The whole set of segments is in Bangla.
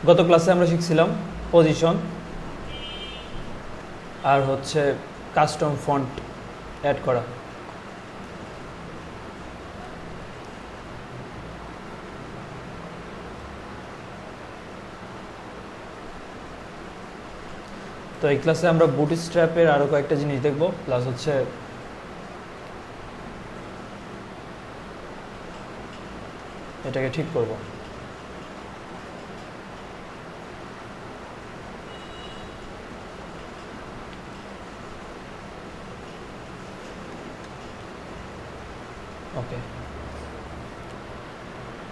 গত ক্লাসে আমরা শিখছিলাম পজিশন আর হচ্ছে কাস্টম ফন্ট অ্যাড করা। তো এই ক্লাসে আমরা বুটস্ট্র্যাপের আরও কয়েকটা জিনিস দেখব, প্লাস হচ্ছে এটাকে ঠিক করব। ওকে,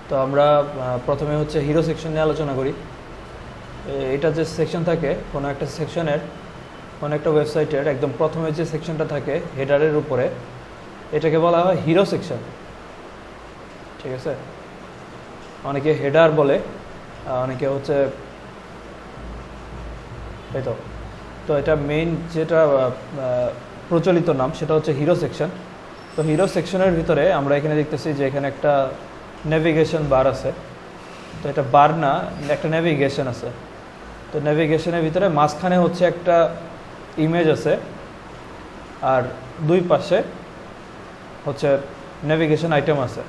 তো আমরা প্রথমে হচ্ছে হিরো সেকশন নিয়ে আলোচনা করি। এটা যে সেকশন থাকে কোনো একটা সেকশনের, কোনো একটা ওয়েবসাইটের একদম প্রথমে যে সেকশনটা থাকে হেডারের উপরে, এটাকে বলা হয় হিরো সেকশন। ঠিক আছে, অনেকে হেডার বলে, অনেকে হচ্ছে এই তো এটা মেইন যেটা প্রচলিত নাম সেটা হচ্ছে হিরো সেকশন। তো হিরো সেকশনের ভিতরে আমরা এখানে দেখতেছি যে এখানে একটা নেভিগেশন বার আছে। তো এটা বার না, একটা নেভিগেশন আছে। তো নেভিগেশনের ভিতরে মাঝখানে হচ্ছে একটা ইমেজ আছে আর দুই পাশে হচ্ছে নেভিগেশন আইটেম আছে।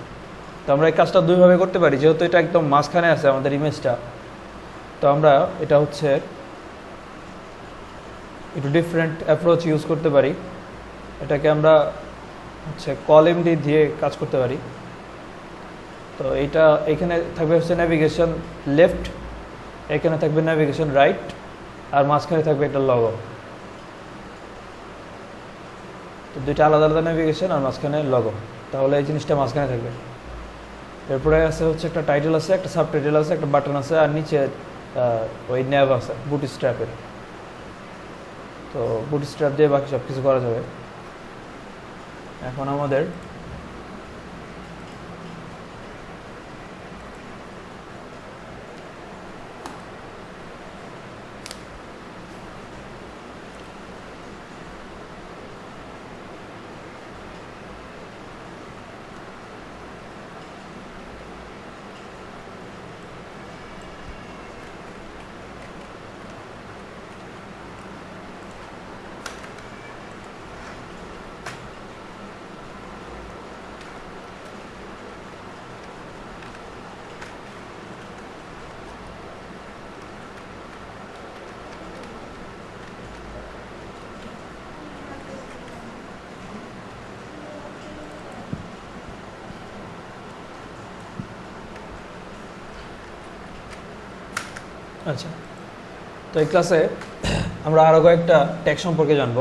তো আমরা এই কাজটা দুইভাবে করতে পারি, যেহেতু এটা একদম মাঝখানে আছে আমাদের ইমেজটা। তো আমরা এটা হচ্ছে একটু ডিফারেন্ট অ্যাপ্রোচ ইউজ করতে পারি। এটাকে আমরা হচ্ছে কলএমডি দিয়ে কাজ করতে পারি। তো এইটা এখানে থাকবে হচ্ছে নেভিগেশন লেফট, এখানে থাকবে নেভিগেশন রাইট, আর মাঝখানে থাকবে একটা লগো। তো দুইটা আলাদা আলাদা নেভিগেশন আর মাঝখানে লগো, তাহলে এই জিনিসটা মাঝখানে থাকবে। এরপরে আছে হচ্ছে একটা টাইটেল আছে, একটা সাব টাইটেল আছে, একটা বাটন আছে, আর নিচে ওই ন্যাব আছে বুটস্ট্র্যাপের। তো বুটস্ট্র্যাপ দিয়ে বাকি সব কিছু করা যাবে। এখন আমাদের আচ্ছা, তো এই ক্লাসে আমরা আরও কয়েকটা ট্যাগ সম্পর্কে জানব।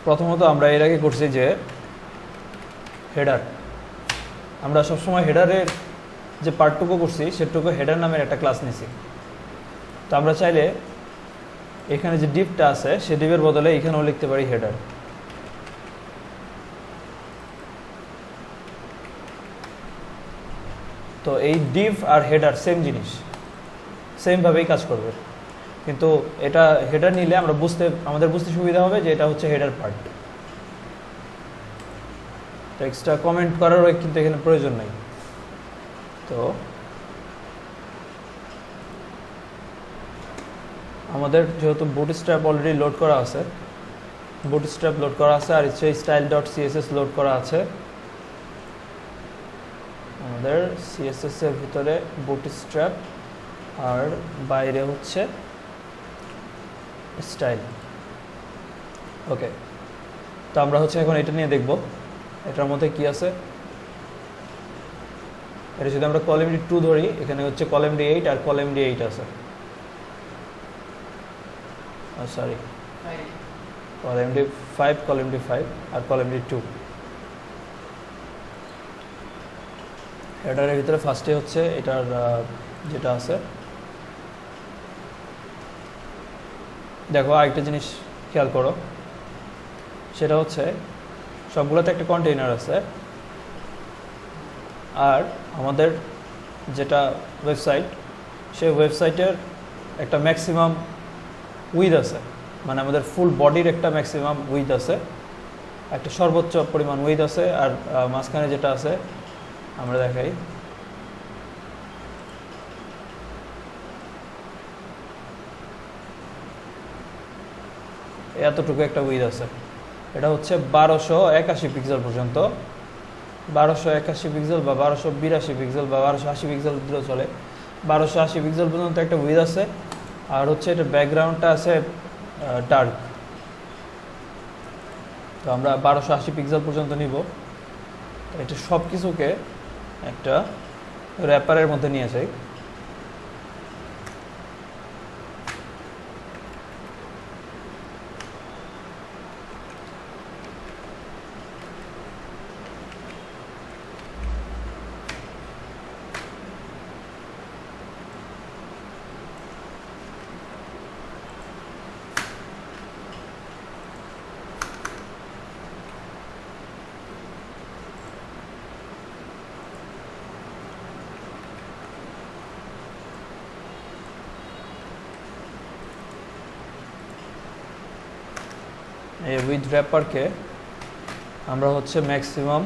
প্রথমত আমরা এর আগে করছি যে হেডার, আমরা সবসময় হেডারের যে পার্টটুকু করছি সেটুকু হেডার নামের একটা ক্লাস নিছি। তো আমরা চাইলে এখানে যে ডিভটা আছে সে ডিভের বদলে এখানেও লিখতে পারি হেডার। তো এই ডিভ আর হেডার সেম জিনিস, সেমভাবেই কাজ করবে, কিন্তু এটা হেডার নিলে আমাদের বুঝতে সুবিধা হবে যে এটা হচ্ছে হেডার পার্ট। তো এক্সট্রা কমেন্ট করারও কিন্তু এখানে প্রয়োজন নেই। তো আমাদের যেহেতু বুটস্ট্র্যাপ অলরেডি লোড করা আছে, বুটস্ট্র্যাপ লোড করা আছে, আর হচ্ছে style.css লোড করা আছে। আমাদের সিএসএস এর ভিতরে বুটস্ট্র্যাপ আর বাইরে হচ্ছে স্টাইল। ওকে, তো আমরা হচ্ছে এখন এটা নিয়ে দেখব এটার মধ্যে কি আছে। এটা যদি আমরা কলামডি 2 ধরি, এখানে হচ্ছে কলামডি 8 আর কলামডি 8 আছে, সরি কলামডি 5, কলামডি 5 আর কলামডি 2। হেডারের ভিতরে ফার্স্টে হচ্ছে এটার যেটা আছে। দেখো আরেকটা জিনিস খেয়াল করো, সেটা হচ্ছে সবগুলোতে একটা কন্টেইনার আছে, আর আমাদের যেটা ওয়েবসাইট, সেই ওয়েবসাইটের একটা ম্যাক্সিমাম উইথ আছে, মানে আমাদের ফুল বডির একটা ম্যাক্সিমাম উইথ আছে, একটা সর্বোচ্চ পরিমাণ উইথ আছে। আর মাঝখানে যেটা আছে আমরা দেখাই, এতটুকু একটা উইথ আছে। এটা হচ্ছে 1281 পিক্সেল পর্যন্ত, 1281 পিক্সেল বা 1282 পিক্সেল বা 1280 পিক্সেল দিলেও চলে। 1280 পিক্সেল পর্যন্ত একটা উইথ আছে। আর হচ্ছে এটা ব্যাকগ্রাউন্ডটা আছে ডার্ক। তো আমরা 1280 পিক্সেল পর্যন্ত নিব। এটা সব কিছুকে একটা র্যাপারের মধ্যে নিয়ে যাই। এই উইথ র্যাপারকে আমরা হচ্ছে ম্যাক্সিমাম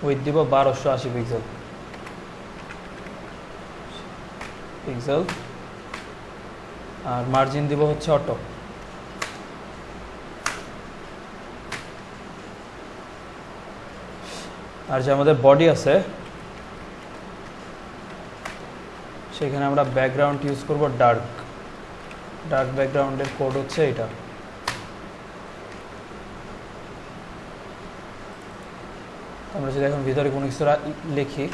উইথ দিব 1280 পিক্সেল আর মার্জিন দিব হচ্ছে অটো। আর যে আমাদের বডি আছে সেখানে আমরা ব্যাকগ্রাউন্ড ইউজ করব ডার্ক ব্যাকগ্রাউন্ডের কোড হচ্ছে এটা। আমরা যদি এখন ভিতরে কোনো কিছু লিখি,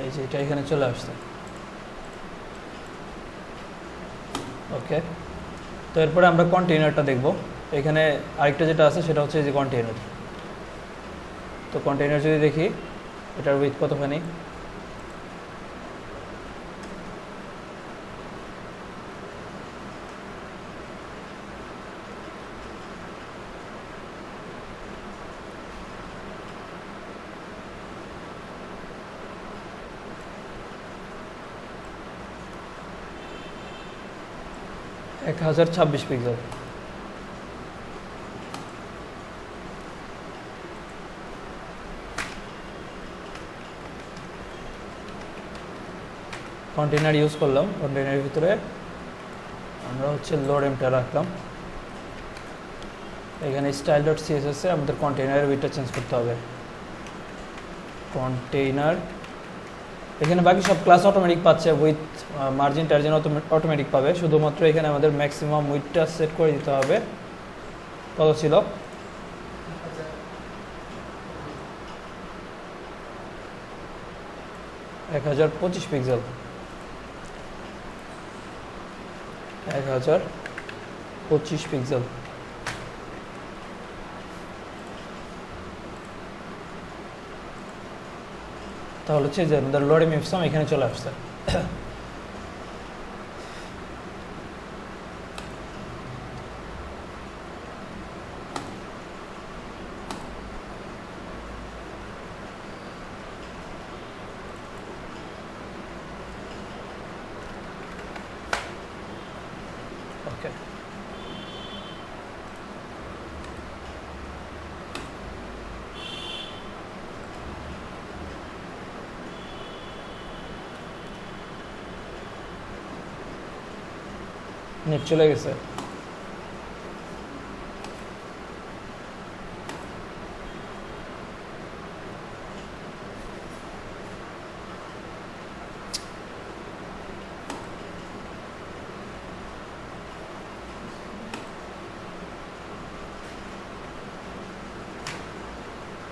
এই যে এটা এখানে চলে আসছে। ওকে, তো এরপরে আমরা কন্টেইনারটা দেখব। এখানে আরেকটা যেটা আছে সেটা হচ্ছে এই যে কন্টেইনার। তো কন্টেইনার যদি দেখি এটার উইথ কতখানি, এক 1026 পিক্সেল। কন্টেইনার ইউজ করলাম। কন্টেইনারের ভিতরে আমরা হচ্ছে লোড এমটা রাখলাম। এখানে স্টাইল ডট সিএসএস এ আমাদের কন্টেইনারের উইথটা চেঞ্জ করতে হবে। কন্টেইনার এখানে বাকি সব ক্লাস অটোমেটিক পাচ্ছে, উইথ মার্জিন টার্জিন অটোমেটিক পাবে। শুধুমাত্র এখানে আমাদের ম্যাক্সিমাম উইথটা সেট করে দিতে হবে। কত ছিল? 1025 পিক্সেল। 1025 পিক্সেল। তাহলে হচ্ছে যে আমাদের লোড এমএফএম এখানে চলে আসছে। ওকে, নেট চলে গেছে।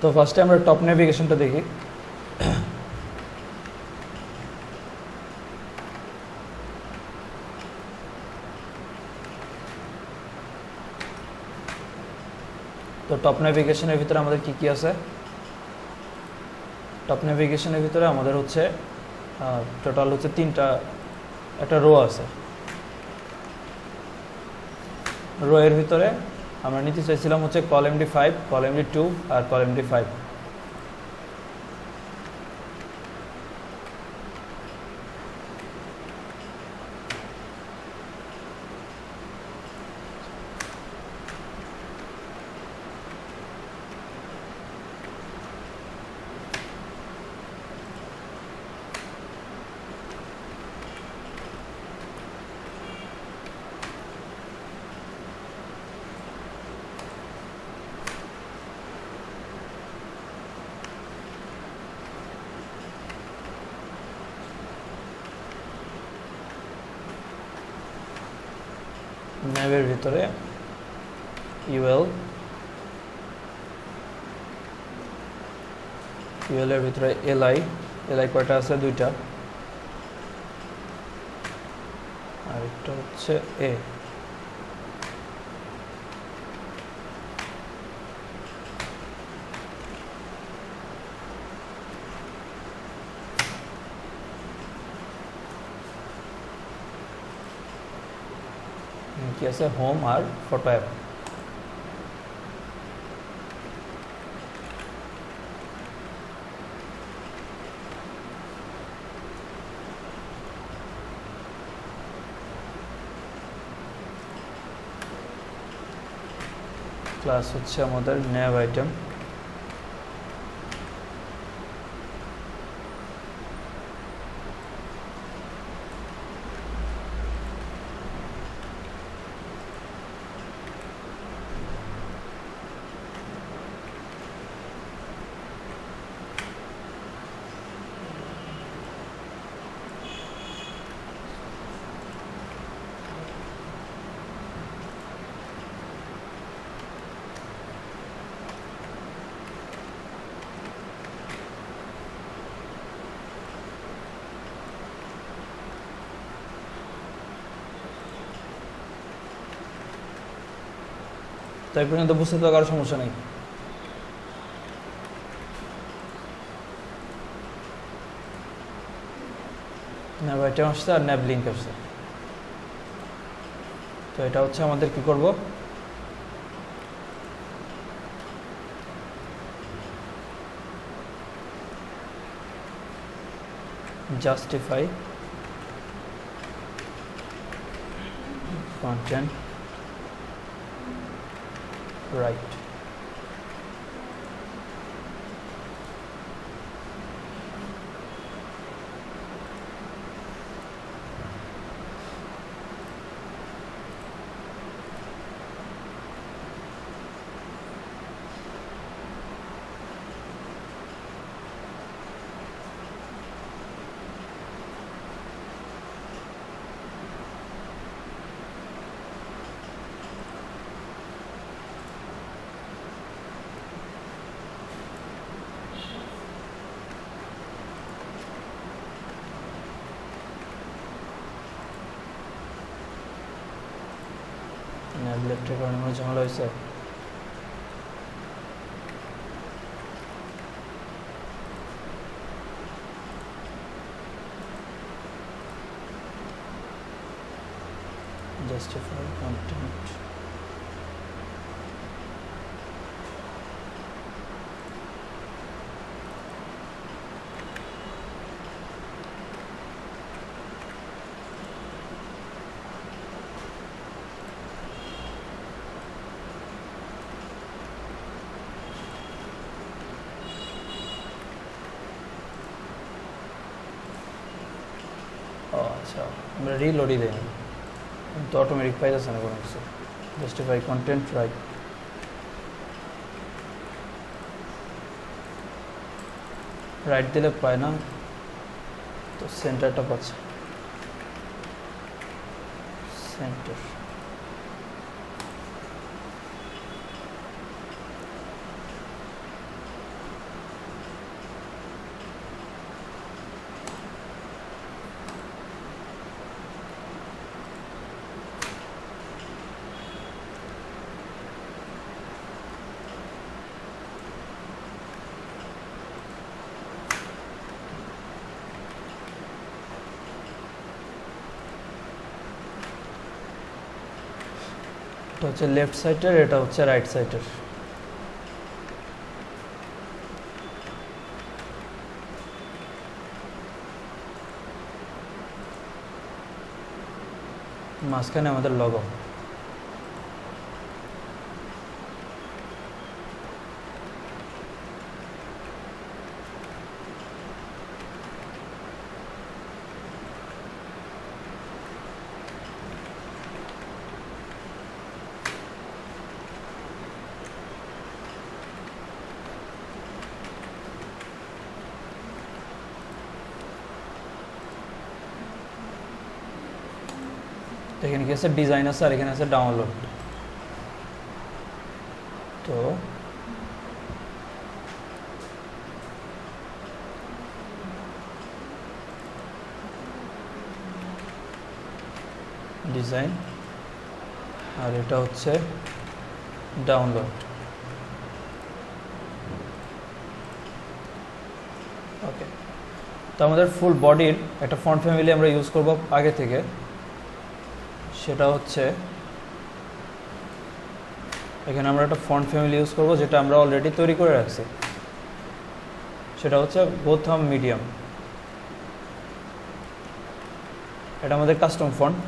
তো ফার্স্টে আমরা টপ নেভিগেশনটা দেখি। তো টপ নেভিগেশনের ভিতরে আমাদের কি কি আছে? টপ নেভিগেশনের ভিতরে আমাদের হচ্ছে টোটাল হচ্ছে একটা রো আছে। রো এর ভিতরে আমরা নিতে চাইছিলাম হচ্ছে কলএমডি5, কলএমডি2 আর কলএমডি5। ন্যাভের ভিতরে ইউএল, ইউএলের ভিতরে এলআই, এলআই কয়টা আছে? দুইটা, আর একটা হচ্ছে এ। কি আছে? হোম আর ফটো অ্যাপ। ক্লাস হচ্ছে আমাদের ন্যাভ আইটেম। তাই পর্যন্ত বুঝতে তো কারো সমস্যা নেই। ন্যাব আইটেম আসছে আর ন্যাব লিঙ্ক আসছে। তো এটা হচ্ছে আমাদের কি করব, জাস্টিফাই কন্টেন্ট রাইট। লেফটের কারণে মনে ঝামেলা হয়েছে। জাস্টিফাই কন্টেন্ট আচ্ছা, আমরা রিলোডই দেই তো অটোমেটিক পাইতেছে না কোনো কিছু। জাস্টিফাই কন্টেন্ট রাইট, রাইট দিলে পায় না, তো সেন্টারটা পাচ্ছে, সেন্টার। এটা হচ্ছে লেফট সাইডের, এটা হচ্ছে রাইট সাইডের। মাঝখানে আমাদের লগো। এখানে কি আছে ডিজাইন আছে আর এখানে আছে ডাউনলোড। তো ডিজাইন আর এটা হচ্ছে ডাউনলোড। ওকে, তো আমাদের ফুল বডির একটা ফন্ট ফ্যামিলি আমরা ইউজ করব আগে থেকে, সেটা হচ্ছে এখানে আমরা একটা ফন্ট ফ্যামিলি ইউজ করব যেটা আমরা অলরেডি তৈরি করে রাখছি, সেটা হচ্ছে গোথাম মিডিয়াম। এটা আমাদের কাস্টম ফন্ট।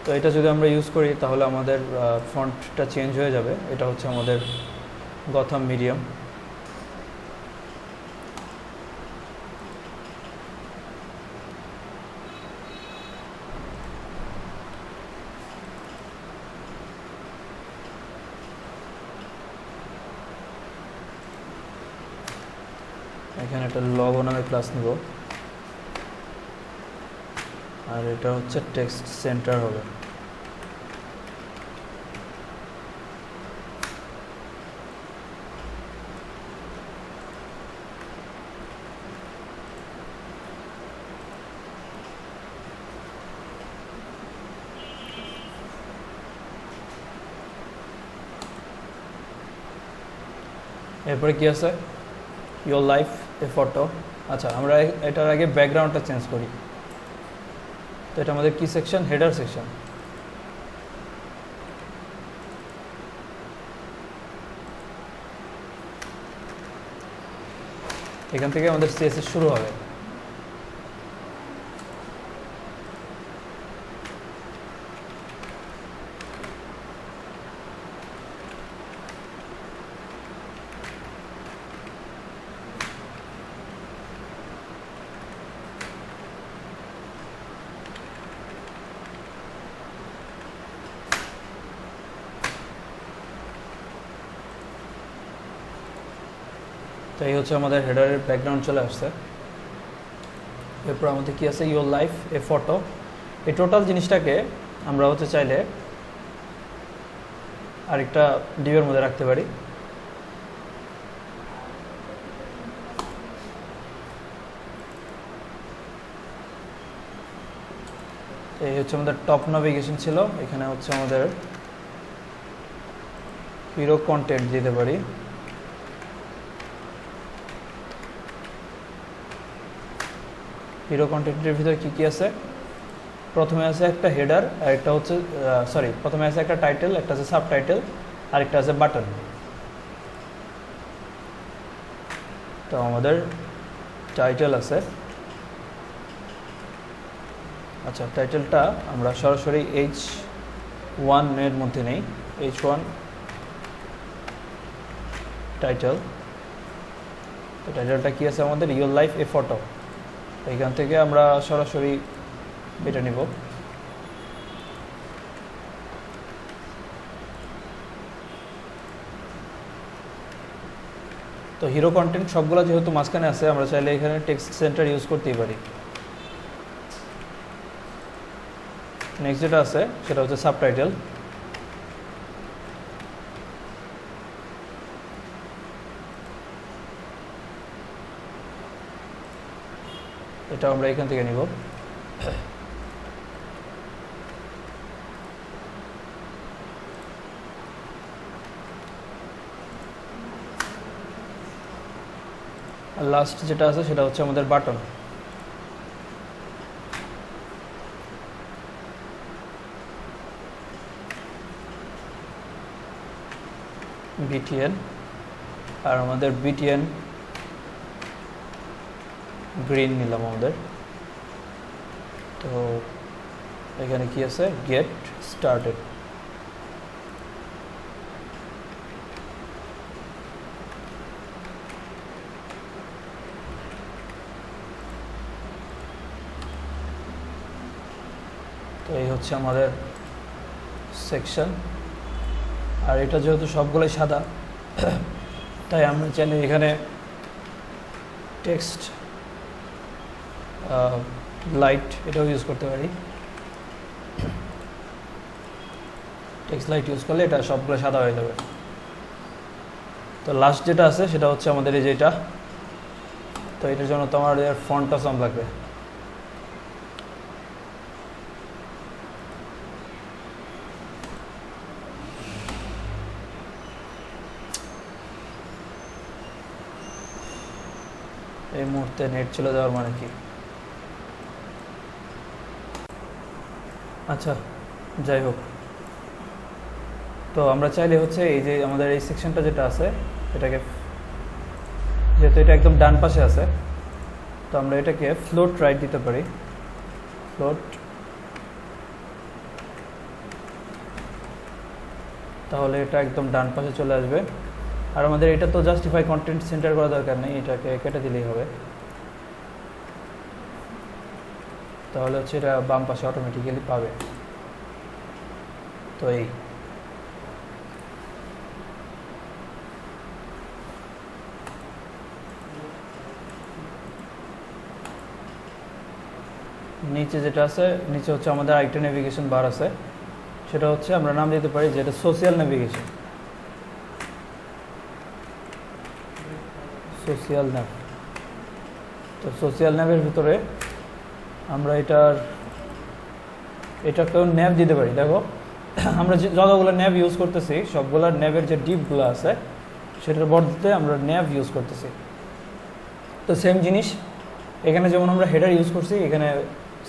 তো এটা যদি আমরা ইউজ করি তাহলে আমাদের ফন্টটা চেঞ্জ হয়ে যাবে। এটা হচ্ছে আমাদের গথাম মিডিয়াম। এখানে একটা লগো নামে ক্লাস নিব আর এটা হচ্ছে টেক্সট সেন্টার হবে। এরপরে কি আছে, ইয়োর লাইফ এ ফটো। আচ্ছা, আমরা এটার আগে ব্যাকগ্রাউন্ডটা চেঞ্জ করি। তো এটা আমাদের কি সেকশন, হেডার সেকশন। এখান থেকে আমাদের সিএসএস শুরু হবে। তো এই হচ্ছে আমাদের হেডারের ব্যাকগ্রাউন্ড চলে আসছে। এরপর আমাদের কি আছে, ইয়োর লাইফ এ ফটো। এই টোটাল জিনিসটাকে আমরা হচ্ছে চাইলে আরেকটা ডিবের মধ্যে রাখতে পারি। এই হচ্ছে আমাদের টপ নেভিগেশন ছিল। এখানে হচ্ছে আমাদের হিরো কন্টেন্ট দিতে পারি। হিরো কন্টেন্টের ভিতরে কী কী আছে, প্রথমে আছে একটা হেডার আর একটা হচ্ছে প্রথমে আছে একটা টাইটেল, একটা আছে সাব টাইটেল আর একটা আছে বাটন। তো আমাদের টাইটেল আছে। আচ্ছা, টাইটেলটা আমরা সরাসরি H1 এর মধ্যে নেই। H1 title. তো টাইটেলটা কি আছে আমাদের, ইয়োর লাইফ এ ফটো। এখান থেকে আমরা সরাসরি এটা নিব। তো হিরো কন্টেন্ট সবগুলো যেহেতু মাঝখানে আছে, আমরা চাইলে এখানে টেক্সট সেন্টার ইউজ করতেই পারি। নেক্সট যেটা আছে সেটা হচ্ছে সাবটাইটেল। এটা আমরা এখান থেকে নিব। আর লাস্ট যেটা আছে সেটা হচ্ছে আমাদের বাটন। BTN আর আমাদের BTN গ্রিন নিলাম আমাদের। তো এখানে কি আছে, গেট স্টার্টেড। তো এই হচ্ছে আমাদের সেকশন। আর এটা যেহেতু সবগুলোই সাদা, তাই আমরা চাইলে এখানে টেক্সট লাইট এটাও ইউজ করতে পারি। টেক্সট লাইট ইউজ করলে এটা সবগুলো সাদা হয়ে যাবে। তো লাস্ট যেটা আছে সেটা হচ্ছে আমাদের এই যেটা, তো এটার জন্য তো আমাদের ফন্ট অসম লাগবে। এই মুহূর্তে নেট চলে যাওয়ার মানে কি? আচ্ছা যাই হোক, তো আমরা চাইলে হচ্ছে এই যে আমাদের এই সেকশনটা যেটা আছে এটাকে, যেহেতু এটা একদম ডান পাশে আছে, তো আমরা এটাকে ফ্লোট রাইট দিতে পারি। ফ্লোট, তাহলে এটা একদম ডান পাশে চলে আসবে। আর আমাদের এটা তো জাস্টিফাই কন্টেন্ট সেন্টার করা দরকার নেই, এটাকে কেটে দিলেই হবে। তাহলে হচ্ছে এটা বাম পাশে অটোমেটিক্যালি পাবে। তো এই নিচে যেটা আছে, নিচে হচ্ছে আমাদের আরেকটা নেভিগেশন বার আছে, সেটা হচ্ছে আমরা নাম দিতে পারি যেটা সোশ্যাল নেভিগেশন, সোশ্যাল ন্যাভ। তো সোশ্যাল ন্যাভের ভিতরে আমরা এটাকেও ন্যাভ দিতে পারি। দেখো আমরা যতগুলো ন্যাভ ইউজ করতেছি সবগুলো ন্যাভের যে ডিপগুলো আছে সেটার বদলে আমরা ন্যাভ ইউজ করতেছি। তো সেম জিনিস এখানে যেমন আমরা হেডার ইউজ করছি, এখানে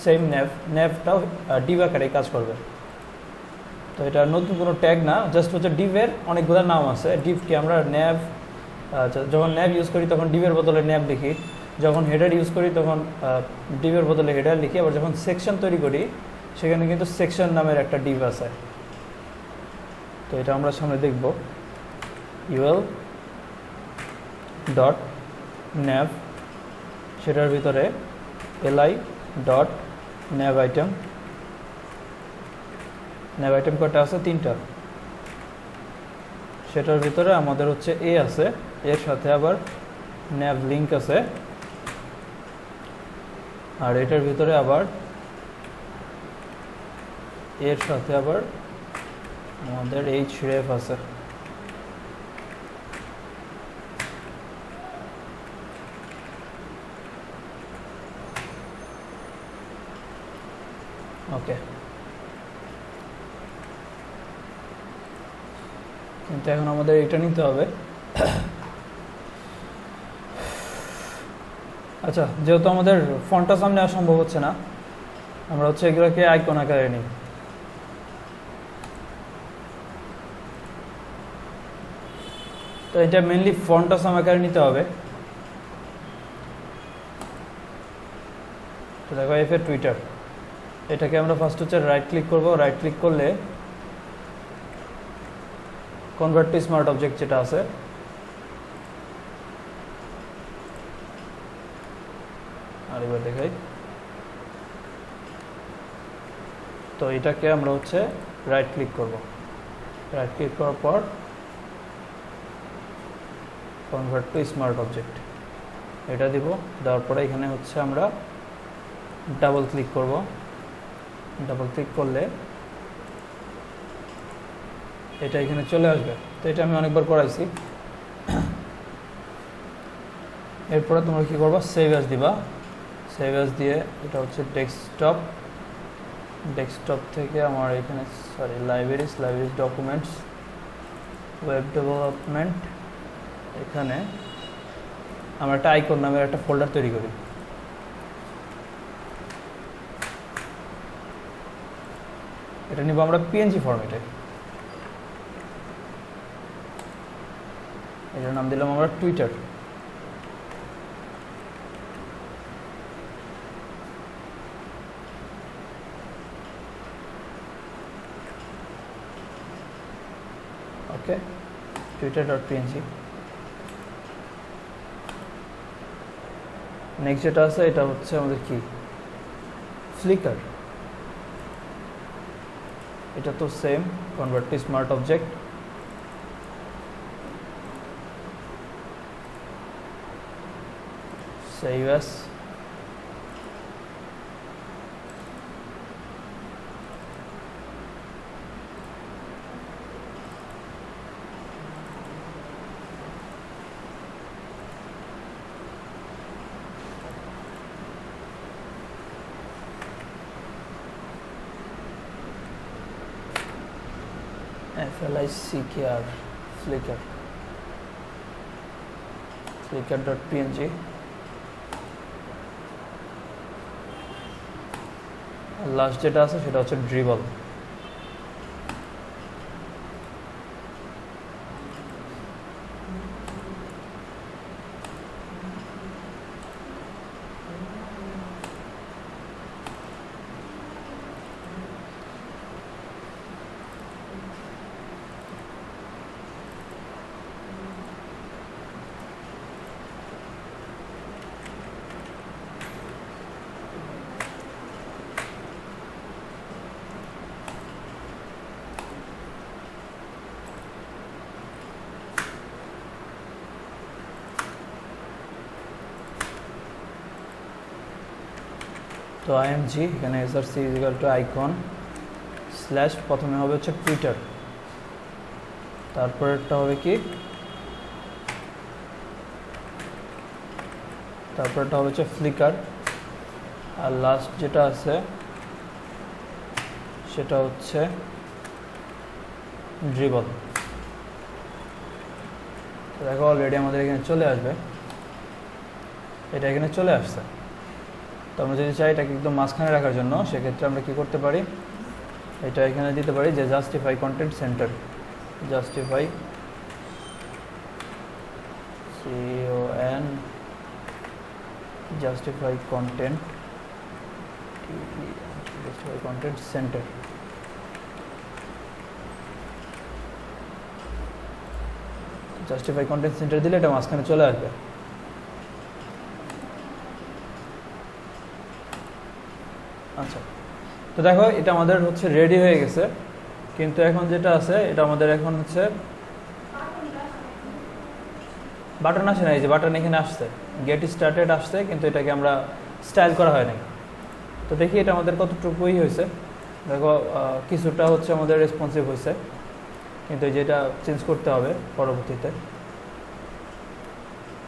সেম ন্যাভটাও ডিপ আকারে কাজ করবে। তো এটা নতুন কোনো ট্যাগ না, জাস্ট হচ্ছে ডিপের অনেকগুলো নাম আছে। ডিপকে আমরা ন্যাভ, যখন ন্যাভ ইউজ করি তখন ডিপের বদলে ন্যাভ লিখি, যখন হেডার ইউজ করি তখন ডিপের বদলে হেডার লিখি, আবার যখন সেকশন তৈরি করি সেখানে কিন্তু সেকশন নামের একটা ডিপ আছে। তো এটা আমরা সামনে দেখব। ইউএল ডট ন্যাভ, সেটার ভিতরে LI dot nav item. Nav item কটা আছে? 3টা। সেটার ভিতরে আমাদের হচ্ছে এ আছে, এর সাথে আবার ন্যাভ লিঙ্ক আছে, আর এটার ভিতরে আবার এর সাথে আবার আমাদের href আছে। ওকে, কিন্তু এখন আমাদের এটা নিতে হবে। আচ্ছা, যেহেতু আমাদের ফন্টটা সামনে আসা সম্ভব হচ্ছে না, আমরা হচ্ছে এগুলোকে আইকন আকারে নিই। তো এটা মেনলি ফন্টটা আকারে নিতে হবে। তো দেখো এফ এর টুইটার, এটাকে আমরা ফার্স্ট হচ্ছে রাইট ক্লিক করব। রাইট ক্লিক করলে কনভার্ট টু স্মার্ট অবজেক্ট যেটা আছে, আর এবার দেখাই। তো এটাকে আমরা হচ্ছে রাইট ক্লিক করব। রাইট ক্লিক করার পর কনভার্ট টু স্মার্ট অবজেক্ট এটা দিব। দেওয়ার পরে এখানে হচ্ছে আমরা ডাবল ক্লিক করব। ডাবল ক্লিক করলে এটা এখানে চলে আসবে। তো এটা আমি অনেকবার করাইছি। এরপরে তোমরা কি করবা? সেভ অ্যাজ দিবা। সেভ অ্যাজ দিয়ে এটা হচ্ছে ডেস্কটপ। ডেস্কটপ থেকে আমার এখানে লাইব্রেরিজ ডকুমেন্টস, ওয়েব ডেভেলপমেন্ট, এখানে আমরা একটা আইকন নামের একটা ফোল্ডার তৈরি করি। এটা নিব আমরা পিএনজি ফরম্যাটে। এটার নাম দিলাম আমরা টুইটার। ওকে, twitter.png। নেক্সট যেটা আছে এটা হচ্ছে আমাদের কি? ফ্লিকার। এটা তো same, convert to smart object. Save as. flickr flickr flickr.png last যেটা আছে সেটা হচ্ছে ড্রিবল। তো img এখানে src icon স্ল্যাশ প্রথমে হবে হচ্ছে টুইটার, তারপরেরটা হবে কি, তারপরেরটা হবে হচ্ছে ফ্লিকার, আর লাস্ট যেটা আছে সেটা হচ্ছে ড্রিবল। দেখো অলরেডি আমাদের এখানে চলে আসবে, এটা এখানে চলে আসছে। তো আমরা যদি চাই এটাকে একদম মাঝখানে রাখার জন্য সেক্ষেত্রে আমরা কি করতে পারি, এটা এখানে দিতে পারি যে justify content centre, justify CON justify content centre. Justify content centre দিলে এটা মাঝখানে চলে আসবে। আচ্ছা, তো দেখো এটা আমাদের হচ্ছে রেডি হয়ে গেছে, কিন্তু এখন যেটা আছে এটা আমাদের এখন হচ্ছে বাটন আসে না। এই যে বাটন এখানে আসছে, গেট স্টার্টেড আসছে, কিন্তু এটাকে আমরা স্টাইল করা হয় নাই। তো দেখি এটা আমাদের কতটুকুই হয়েছে। দেখো কিছুটা হচ্ছে আমাদের রেসপন্সিভ হয়েছে, কিন্তু যেটা চেঞ্জ করতে হবে পরবর্তীতে,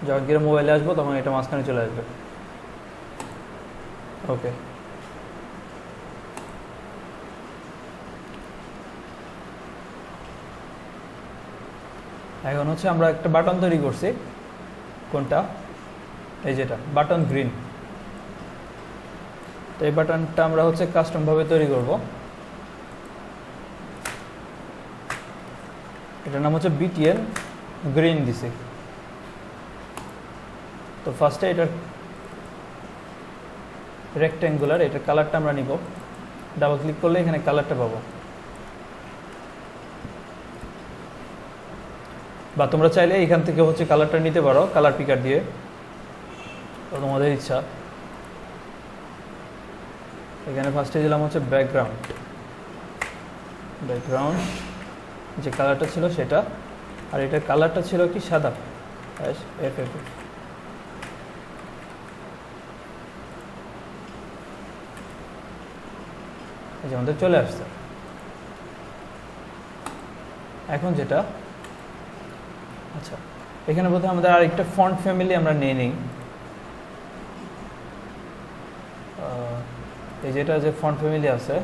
যখন গিয়ে মোবাইলে আসবো তখন এটা মাঝখানে চলে আসবে। ওকে, এখন হচ্ছে আমরা একটা বাটন তৈরি করছি, কোনটা, এই যেটা বাটন গ্রিন। তো এই বাটনটা আমরা হচ্ছে কাস্টম ভাবে তৈরি করব। এটার নাম হচ্ছে BTN গ্রিন দিছি। তো ফার্স্টে এটার রেক্ট্যাঙ্গুলার, এটার কালারটা আমরা নিব, ডাবল ক্লিক করলে এখানে কালারটা পাবো। বা তোমরা চাইলে এখান থেকে হচ্ছে কালারটা নিতে পারো কালার পিকার দিয়ে, তোমাদের ইচ্ছা। এখানে ফার্স্টে দিলাম হচ্ছে ব্যাকগ্রাউন্ড, ব্যাকগ্রাউন্ড যে কালারটা ছিল সেটা, আর এটার কালারটা ছিল কি সাদা, FF। এই যে আমাদের চলে আসছে। এখন যেটা, আচ্ছা এখানে প্রথমে আমাদের আরেকটা ফন্ট ফ্যামিলি আমরা নিয়ে নিই। এই যেটা যে ফন্ট ফ্যামিলি আছে,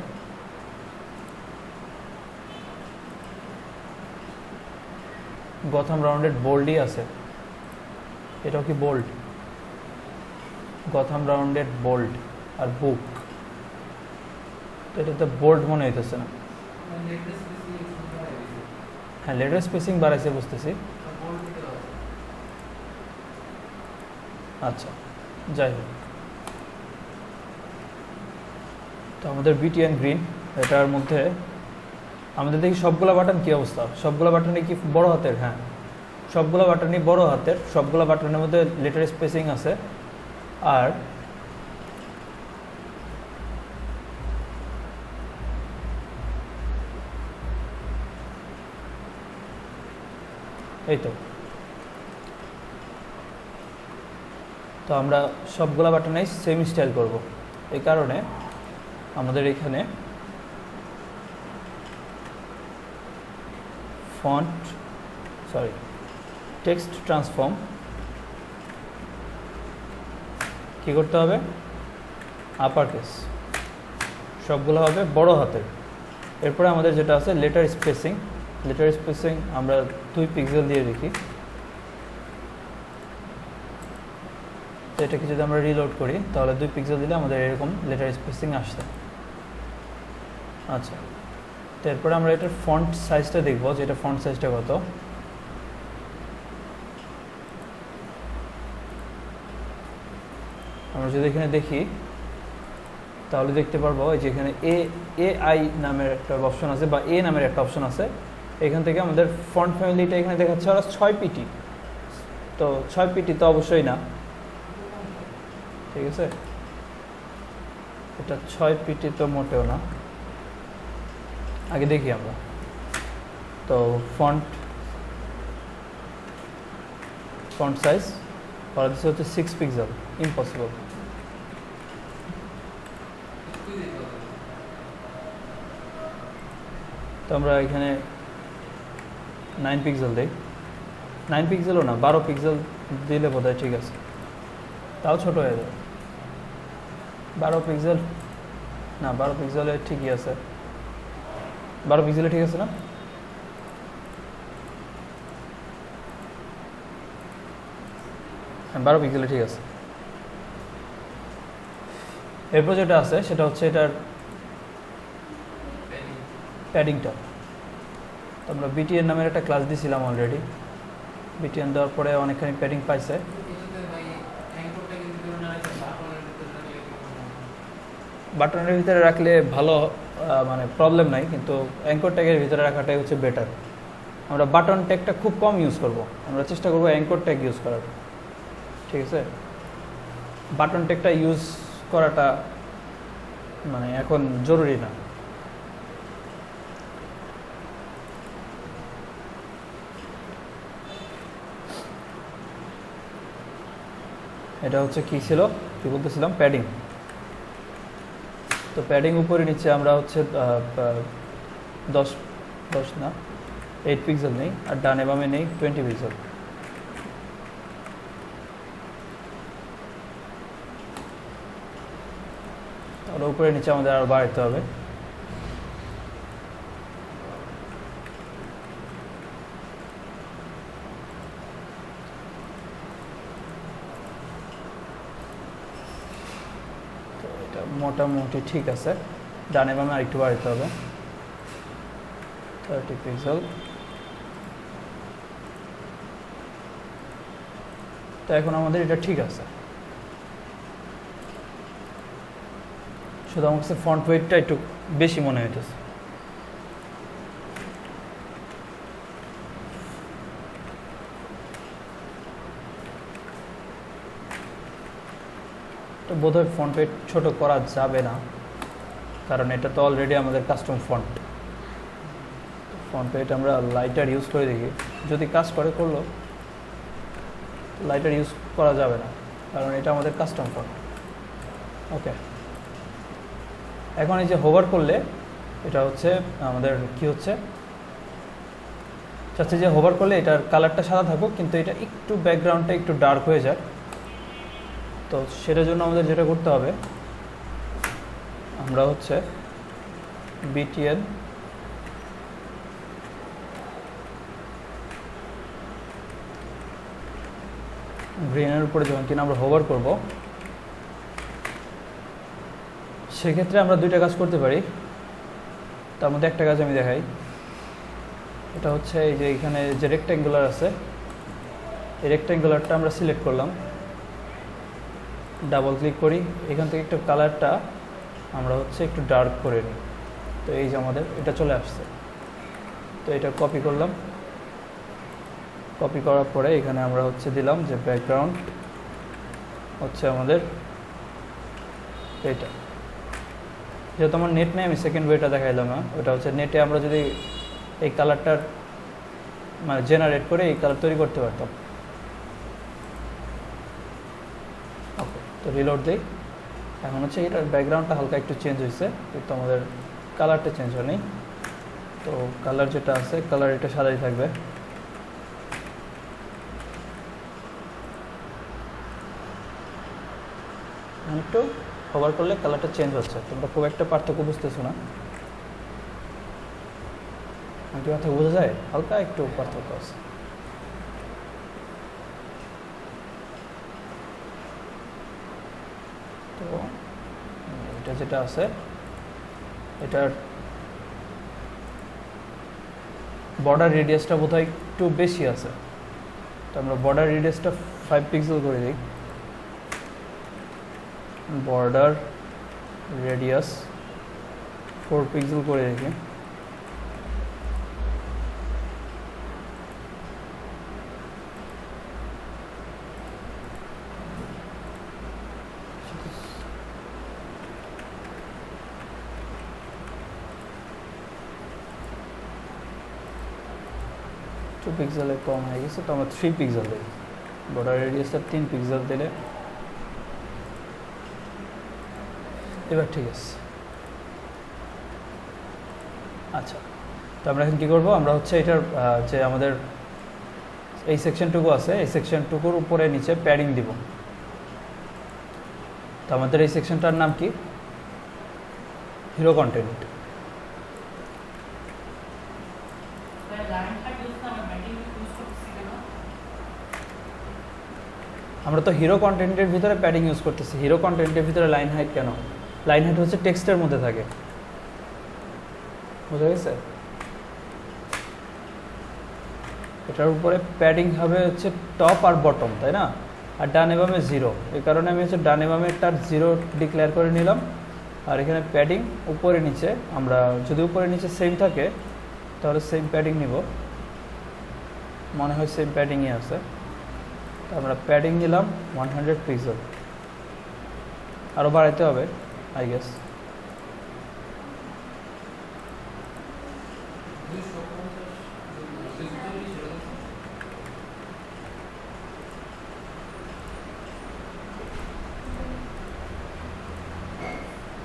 গথম রাউন্ডেড বোল্ডই আছে, এটাও কি বোল্ড, গথম রাউন্ডেড বোল্ড আর বুক, তো এটা তো বোল্ড মনে হইতেছে না। হ্যাঁ লেটার স্পেসিং বাড়াইছে বুঝতেছি। আচ্ছা যাই হোক, তো আমাদের BTN গ্রিন, এটার মধ্যে আমাদের দেখি সবগুলো বাটন কি অবস্থা, সবগুলো বাটনই কি বড় হাতের, হ্যাঁ সবগুলো বাটনই বড় হাতের, সবগুলো বাটনের মধ্যে লেটার স্পেসিং আছে। আর এই তো, তো আমরা সবগুলো বাটনেই সেম স্টাইল করব। এই কারণে আমাদের এখানে ফন্ট টেক্সট ট্রান্সফর্ম কি করতে হবে, আপার কেস, সবগুলো হবে বড় হাতের। এরপরে আমাদের যেটা আছে লেটার স্পেসিং, লেটার স্পেসিং আমরা 2 পিক্সেল দিয়ে দেখি। তো এটাকে যদি আমরা রিলোড করি তাহলে 2 পিক্সেল দিলে আমাদের এরকম লেটার স্পেসিং আসছে। আচ্ছা, তারপরে আমরা এটার ফন্ট সাইজটা দেখব যে এটা ফন্ট সাইজটা কত। আমরা যদি এখানে দেখি তাহলে দেখতে পারবো যে এখানে AI নামের একটা অপশন আছে বা এ নামের একটা অপশন আছে। এখান থেকে আমাদের ফন্ট ফ্যামিলিটা এখানে দেখাচ্ছে ওরা 6 পিটি। তো 6 পিটি তো অবশ্যই না, ঠিক আছে, এটা 6 পিটি তো মোটেও না। আগে দেখি আমরা। তো ফন্ট সাইজ ওরা দিচ্ছে হচ্ছে 6 পিক্সেল, ইম্পসিবল। তো আমরা এখানে 9 পিক্সেল দিই। 9 পিক্সেলও না, 12 পিক্সেল দিলে বোধহয় ঠিক আছে, তাও ছোট হয়ে যাবে। 12 পিক্সেল না, 12 পিক্সেলে ঠিকই আছে। 12 পিক্সেলে ঠিক আছে না? হ্যাঁ, 12 পিক্সেলে ঠিক আছে। এরপর যেটা আছে সেটা হচ্ছে এটার প্যাডিংটা। তো আমরা BTN নামের একটা ক্লাস দিয়েছিলাম অলরেডি। BTN দেওয়ার পরে অনেকখানি প্যাডিং পাইছে। বাটনের ভিতরে রাখলে ভালো, মানে প্রবলেম নাই, কিন্তু অ্যাঙ্কর ট্যাগের ভিতরে রাখাটাই হচ্ছে বেটার। আমরা বাটন ট্যাগটা খুব কম ইউজ করব, আমরা চেষ্টা করব অ্যাঙ্কর ট্যাগ ইউজ করার, ঠিক আছে। বাটন ট্যাগটা ইউজ করাটা মানে এখন জরুরি না। এটা হচ্ছে কি ছিল, কি বলতেছিলাম, প্যাডিং। তো প্যাডিং উপরে নিচে আমরা হচ্ছে 10 না 8 পিক্সেল নেই, আর ডানে বামে নেই 20 পিক্সেল। তাহলে উপরে নিচে আমাদের আরও বাড়াতে হবে। মোটামুটি ঠিক আছে, ডানে বামে আরেকটু বাড়াতে হবে। 30 পিক্সেল। তো এখন আমাদের এটা ঠিক আছে, শুধু আমার কাছে ফন্ট ওয়েটটা একটু বেশি মনে হইতেছে। তো বোধহয় ফন্ট ওয়েট ছোট করা যাবে না, কারণ এটা তো অলরেডি আমাদের কাস্টম ফন্ট। ফন্ট ওয়েট আমরা লাইটার ইউজ করে দেখি, যদি কাজ করে করলো। লাইটার ইউজ করা যাবে না, কারণ এটা আমাদের কাস্টম ফন্ট। ওকে, এখন এই যে হোভার করলে এটা হচ্ছে আমাদের কি হচ্ছে, চাচ্ছি যে হোভার করলে এটার কালারটা সাদা থাকুক, কিন্তু এটা একটু ব্যাকগ্রাউন্ডটা একটু ডার্ক হয়ে যায়। তো সেটার জন্য আমাদের যেটা করতে হবে, আমরা হচ্ছে BTN গ্রিনের উপরে যখন কিনা আমরা হোভার করব, সেক্ষেত্রে আমরা দুইটা কাজ করতে পারি। তার মধ্যে একটা কাজ আমি দেখাই। এটা হচ্ছে এই যে এখানে যে রেক্ট্যাঙ্গুলার আছে, এই রেক্ট্যাঙ্গুলারটা আমরা সিলেক্ট করলাম, ডাবল ক্লিক করি, এখান থেকে একটু কালারটা আমরা হচ্ছে একটু ডার্ক করে নিই। তো এই যে আমাদের এটা চলে আসছে। তো এটা কপি করলাম, কপি করার পরে এখানে আমরা হচ্ছে দিলাম যে ব্যাকগ্রাউন্ড হচ্ছে আমাদের এটা। যেহেতু আমার নেট নেই, আমি সেকেন্ড ওয়েটা দেখাইলাম না। ওটা হচ্ছে নেটে আমরা যদি এই কালারটার মানে জেনারেট করে এই কালার তৈরি করতে পারতাম। ওকে, তো রিলোড দিই। এখন হচ্ছে এটার ব্যাকগ্রাউন্ডটা হালকা একটু চেঞ্জ হয়েছে, কিন্তু আমাদের কালারটা চেঞ্জ হয়নি। তো কালার যেটা আছে, কালার এটা সাদাই থাকবে। একটু কভার করলে কালারটা চেঞ্জ হচ্ছে, তোমরা খুব একটা পার্থক্য বুঝতেছো না। আমার কি কথা বোঝা যায়? হালকা একটু পার্থক্য আছে। তো এটা যেটা আছে এটার বর্ডার রেডিয়াসটা বোধহয় একটু বেশি আছে, তো আমরা বর্ডার রেডিয়াসটা 5 পিক্সেল করে দিই। বর্ডার রেডিয়াস 4 পিক্সেল করে রেখে টু পিক্সেলের কম হয়ে গেছে, তো আমরা 3 পিক্সেল দিই। বর্ডার রেডিয়াসটা 3 পিক্সেল দিলে এবার ঠিক আছে। আচ্ছা, তো আমরা এখন কী করবো, আমরা হচ্ছে এটার যে আমাদের এই সেকশনটুকু আছে এই সেকশনটুকুর উপরে নিচে প্যাডিং দিব। তো আমাদের এই সেকশনটার নাম কি? Hero content. আমরা তো হিরো কন্টেন্টের ভিতরে প্যাডিং ইউজ করতেছি, হিরো কন্টেন্টের ভিতরে লাইন হাইট কেন? লাইন হাইট হচ্ছে টেক্সটের মধ্যে থাকে, বুঝা গেছে? এটার উপরে প্যাডিং হবে হচ্ছে টপ আর বটম, তাই না? আর ডানে বামে 0, এই কারণে আমি হচ্ছে ডানে বামে তার 0 ডিক্লেয়ার করে নিলাম। আর এখানে প্যাডিং উপরে নিচে, আমরা যদি উপরে নিচে সেম থাকে তাহলে সেম প্যাডিং নিব, মনে হয় সেম প্যাডিংই আছে। তো আমরা প্যাডিং নিলাম 100 পিক্সেল, আরও বাড়াইতে হবে আই গেস।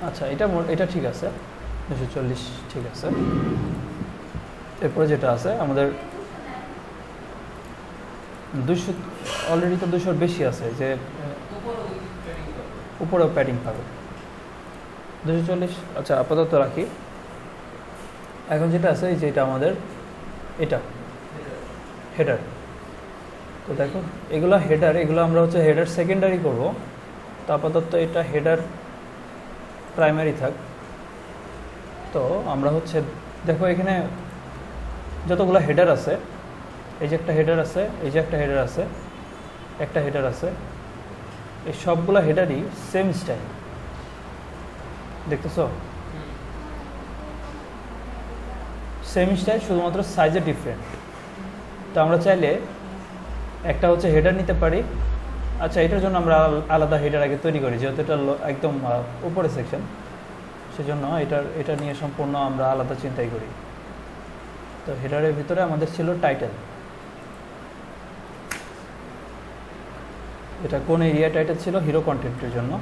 আচ্ছা, এটা ঠিক আছে, 240 ঠিক আছে। এরপরে যেটা আছে আমাদের 200, অলরেডি তো 200 বেশি আছে, যে উপরেও প্যাডিং পাবে 240। আচ্ছা, আপাতত রাখি। এখন যেটা আছে যে এটা আমাদের এটা হেডার। তো দেখো এগুলো হেডার, এগুলো আমরা হচ্ছে হেডার সেকেন্ডারি করব। তো আপাতত এটা হেডার প্রাইমারি থাক। তো আমরা হচ্ছে দেখো এখানে যতগুলো হেডার আছে, এই যে একটা হেডার আছে, এই যে একটা হেডার আছে, একটা হেডার আছে, এই সবগুলো হেডারই সেম স্টাইল, দেখতেছো? সেম স্টাইল, শুধুমাত্র সাইজে ডিফারেন্ট। তো আমরা চাইলে একটা হচ্ছে হেডার নিতে পারি। আচ্ছা, এটার জন্য আমরা আলাদা হেডার আগে তৈরি করি, যেহেতু এটা একদম উপরে সেকশন, সেজন্য এটা নিয়ে সম্পূর্ণ আমরা আলাদা চিন্তাই করি। তো হেডারের ভিতরে আমাদের ছিল টাইটেল। এটা কোন এরিয়া টাইটেল ছিল? হিরো কন্টেন্টের জন্য।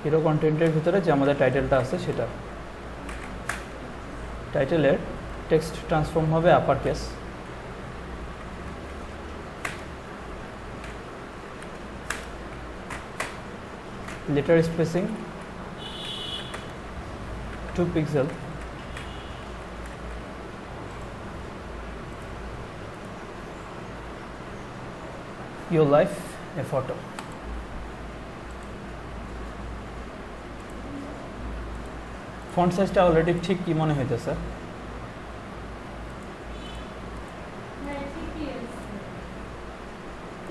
হিরো কন্টেন্টের ভিতরে যে আমাদের টাইটেলটা আছে সেটা, টাইটেলের টেক্সট ট্রান্সফর্ম হবে upper case, letter spacing 2 pixel, your life a photo। Font সাইজটা অলরেডি ঠিক কি মনে হইতেছে?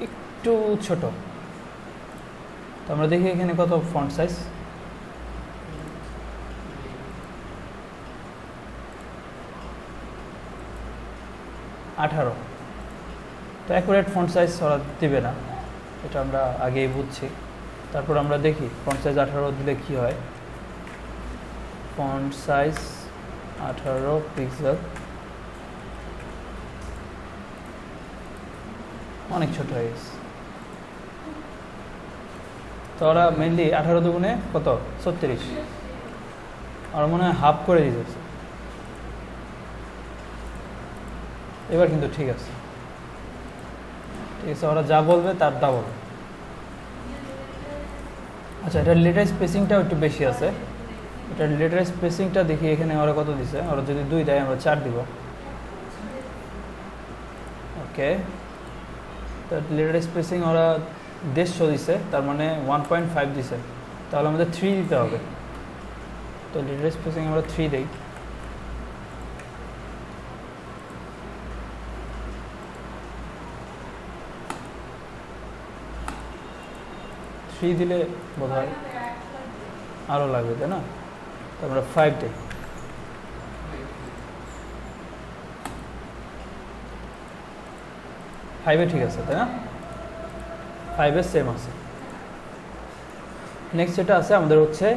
একটু ছোট। তো আমরা দেখি এখানে কত ফন্ট সাইজ। 18। তো অ্যাকুরেট ফন্ট সাইজ ওরা দেবে না, এটা আমরা আগেই বুঝছি। তারপর আমরা দেখি ফন্ট সাইজ 18 দিলে কি হয়। ফন্ট সাইজ 18 পিক্সেল, অনেক ছোট হয়ে গেছে। তো ওরা মেনলি 18 দুগুণে কত? 36। ওরা মনে হয় হাফ করে দিতেছে। এবার কিন্তু ঠিক আছে, ঠিক আছে, ওরা যা বলবে তার ডাবল। আচ্ছা, এটা লেটার স্পেসিংটাও একটু বেশি আছে, এটার লেটার স্পেসিংটা দেখি এখানে ওরা কত দিছে, ওরা যদি 2 দেয় আমরা 4 দিব। ওকে, তো লেটার স্পেসিং ওরা 150 দিছে, তার মানে 1.5 দিছে, তাহলে আমাদের 3 দিতে হবে। তো লেটার স্পেসিং আমরা 3 দেই। দিলে বোধ হয় আরও লাগবে, তাই না? তো আমরা 5 দিই। 5 ঠিক আছে, তাই না? 5 সেম আছে। নেক্সট যেটা আছে আমাদের হচ্ছে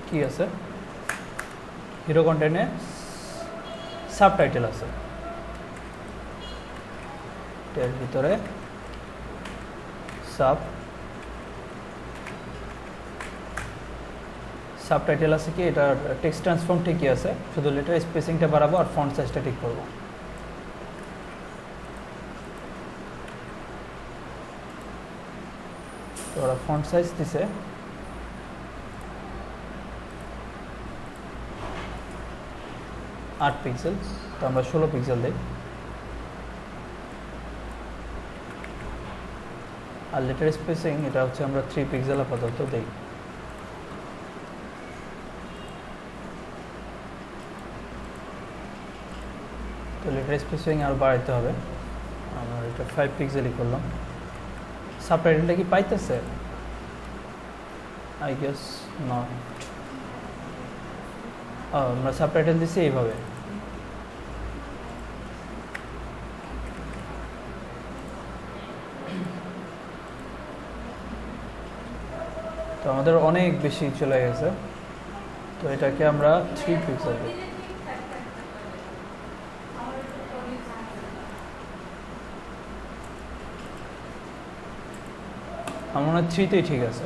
কি আছে, হিরো কন্টেন্টে সাবটাইটেল আছে, এর ভিতরে সাবটাইটেল আছে কি, এটা টেক্সট ট্রান্সফর্ম ঠিকই আছে, শুধু লেটার স্পেসিংটা বাড়াবো আর ফন্ট সাইজটা ঠিক করবো। তো ওরা ফন্ট সাইজ দিছে 8 পিক্সেল, তো আমরা 16 পিক্সেল দিই। আর লেটার স্পেসিং এটা হচ্ছে আমরা 3 পিক্সেল আপাতত দিই। তো লেটার স্পেসিং আর বাড়াইতে হবে, আমরা এটা 5 পিক্সেলই করলাম। সাবটাইটেলটা কি পাইতেছে? I guess not. আমরা সাবটাইটেল দিছি এইভাবে। তো আমাদের অনেক বেশি চলে গেছে, তো এটাকে আমরা 3 পিক্সেল দিই। আমার মনে হয় 3তেই ঠিক আছে।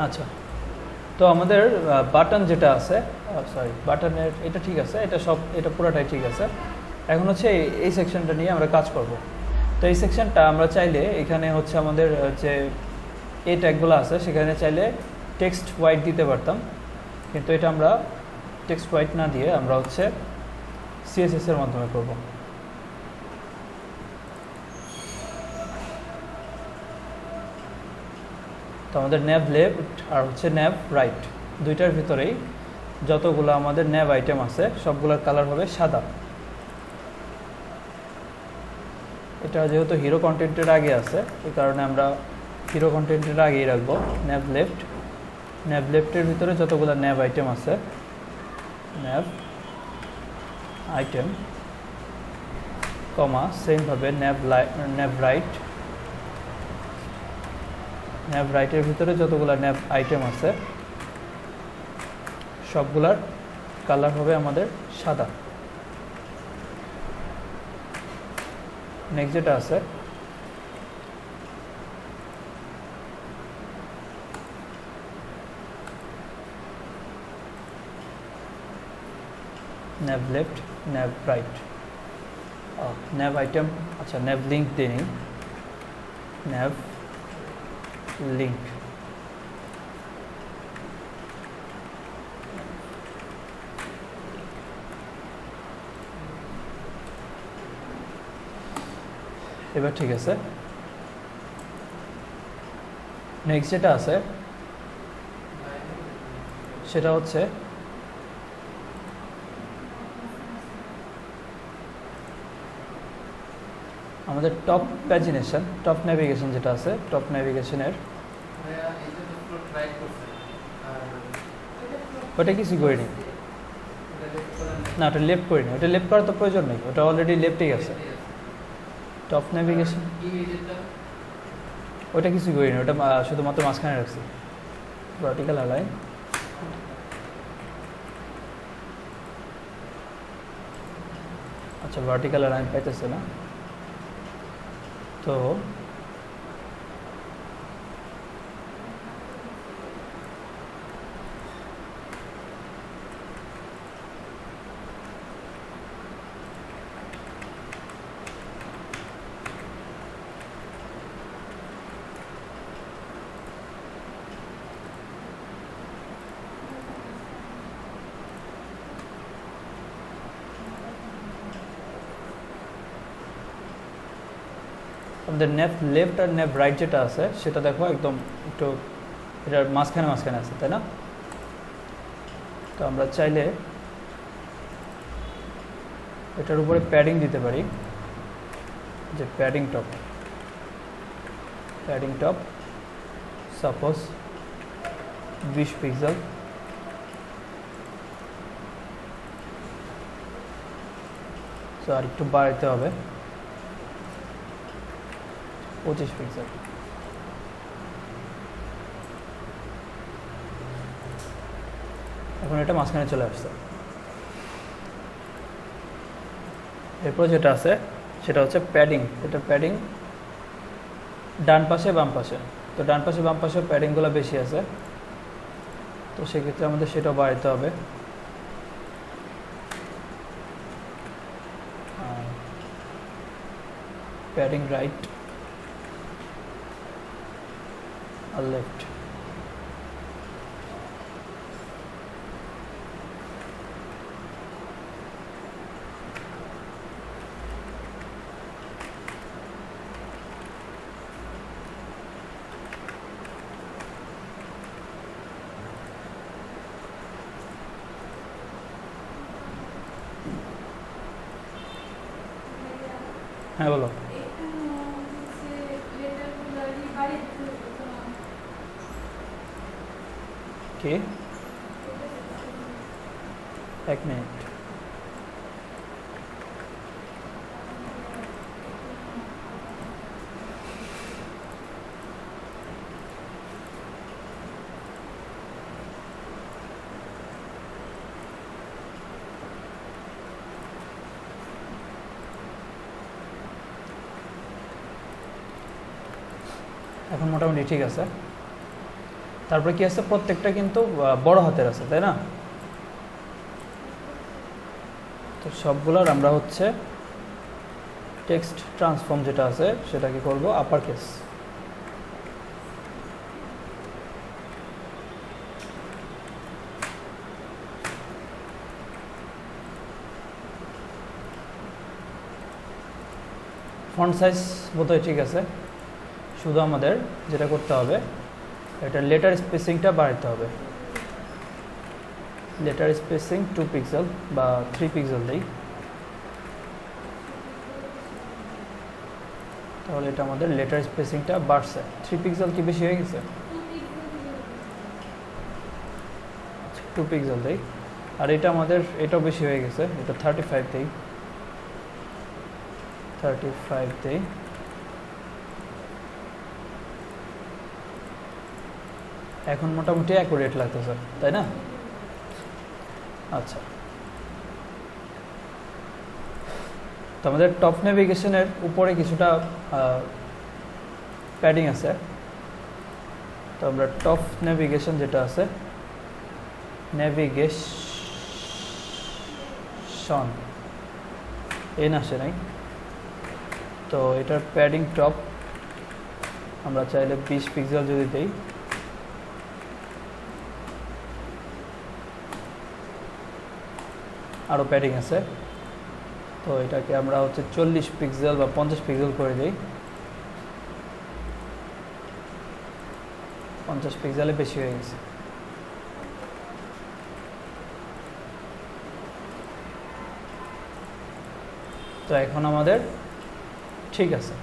আচ্ছা, তো আমাদের বাটন যেটা আছে, সরি বাটনের এটা ঠিক আছে, এটা পুরোটাই ঠিক আছে। এখন হচ্ছে এই সেকশনটা নিয়ে আমরা কাজ করব। তো এই সেকশনটা আমরা চাইলে এখানে হচ্ছে আমাদের যে এই ট্যাগগুলো আছে সেখানে চাইলে টেক্সট হোয়াইট দিতে পারতাম, কিন্তু এটা আমরা টেক্সট হোয়াইট না দিয়ে আমরা হচ্ছে সিএসএস এর মাধ্যমে করব। তো আমাদের ন্যাভ লেফট আর হচ্ছে ন্যাভ রাইট দুইটার ভিতরেই যতগুলো আমাদের ন্যাভ আইটেম আছে সবগুলোর কালার হবে সাদা। এটা যেহেতু হিরো কন্টেন্টের আগে আছে এই কারণে আমরা হিরো কন্টেন্টের আগেই রাখবো ন্যাভ লেফট। ন্যাভ লেফটের ভিতরে যতগুলো ন্যাভ আইটেম আছে, ন্যাভ আইটেম কমা সেমভাবে ন্যাভ রাইট। ন্যাভ রাইটের ভিতরে যতগুলো ন্যাভ আইটেম আছে সবগুলার কালার হবে আমাদের সাদা। নেক্সট যেটা আছে nav left nav right nav item, আচ্ছা ন্যাভ লিঙ্ক দিয়ে নিই, ন্যাভ লিঙ্ক। এবার ঠিক আছে। নেক্সট যেটা আছে সেটা হচ্ছে আমাদের টপ প্যাজিনেশন, টপ নেভিগেশন যেটা আছে, টপ নেভিগেশনের ওটা কিছু করিনি না, ওটা লেফট করিনি, ওটা লেফট করার তো প্রয়োজন নেই, ওটা অলরেডি লেফটেই আছে। টপ নেভিগেশন ওটা কিছু করিনি, ওটা শুধুমাত্র মাঝখানে রাখছি, ভার্টিক্যাল অ্যালাইন। আচ্ছা ভার্টিক্যাল অ্যালাইন পাইতেছে না, তো আমাদের লেফট আর রাইট যেটা আছে সেটা দেখো একদম একটু এটার মাঝখানে আছে, তাই না? তো আমরা চাইলে এটার উপরে প্যাডিং দিতে পারি, যে প্যাডিং টপ সাপোজ 20 পিক্সেল, তো আর একটু বাড়াইতে হবে 25 পিক্সেল। এখন এটা মাঝখানে চলে আসছে। এরপর যেটা আছে সেটা হচ্ছে প্যাডিং। এটা প্যাডিং ডান পাশে বাম পাশে, তো ডান পাশে বাম পাশে প্যাডিংগুলো বেশি আছে, তো সেক্ষেত্রে আমাদের সেটাও বাড়াইতে হবে। প্যাডিং রাইট আর লেফট। হ্যাঁ বলো। কি? 1 মিনিট। এখন মোটামুটি ঠিক আছে। তারপরে কি আছে, প্রত্যেকটা কিন্তু বড় হাতের আছে, তাই না? তো সবগুলোর আমরা হচ্ছে টেক্সট ট্রান্সফর্ম যেটা আছে সেটাকে করব আপার কেস। ফন্ট সাইজ বোধহয় ঠিক আছে, শুধু আমাদের যেটা করতে হবে এটা লেটার স্পেসিংটা বাড়াতে হবে। লেটার স্পেসিং 2 পিক্সেল বা 3 পিক্সেল দেই, তাহলে এটা আমাদের লেটার স্পেসিংটা বাড়ছে। 3 পিক্সেল কি বেশি হয়ে গেছে? 2 পিক্সেল দেই। আর এটা আমাদের এটাও বেশি হয়ে গেছে, এটা 35 দেই, 35 দেই। এখন মোটামুটি অ্যাকুরেট লাগতেছে, তাই না? আচ্ছা, তো আমাদের টপ নেভিগেশনের উপরে কিছুটা প্যাডিং আছে, তো আমরা টপ নেভিগেশন যেটা আছে নেভিগেশন এন আসে নাই, তো এটার প্যাডিং টপ আমরা চাইলে 20 পিক্সেল যদি দেই, আরও প্যাডিং আছে, তো এটাকে আমরা হচ্ছে 40 পিক্সেল বা 50 পিক্সেল করে দিই। 50 পিক্সেলে বেশি হয়ে গেছে। তো এখন আমাদের ঠিক আছে।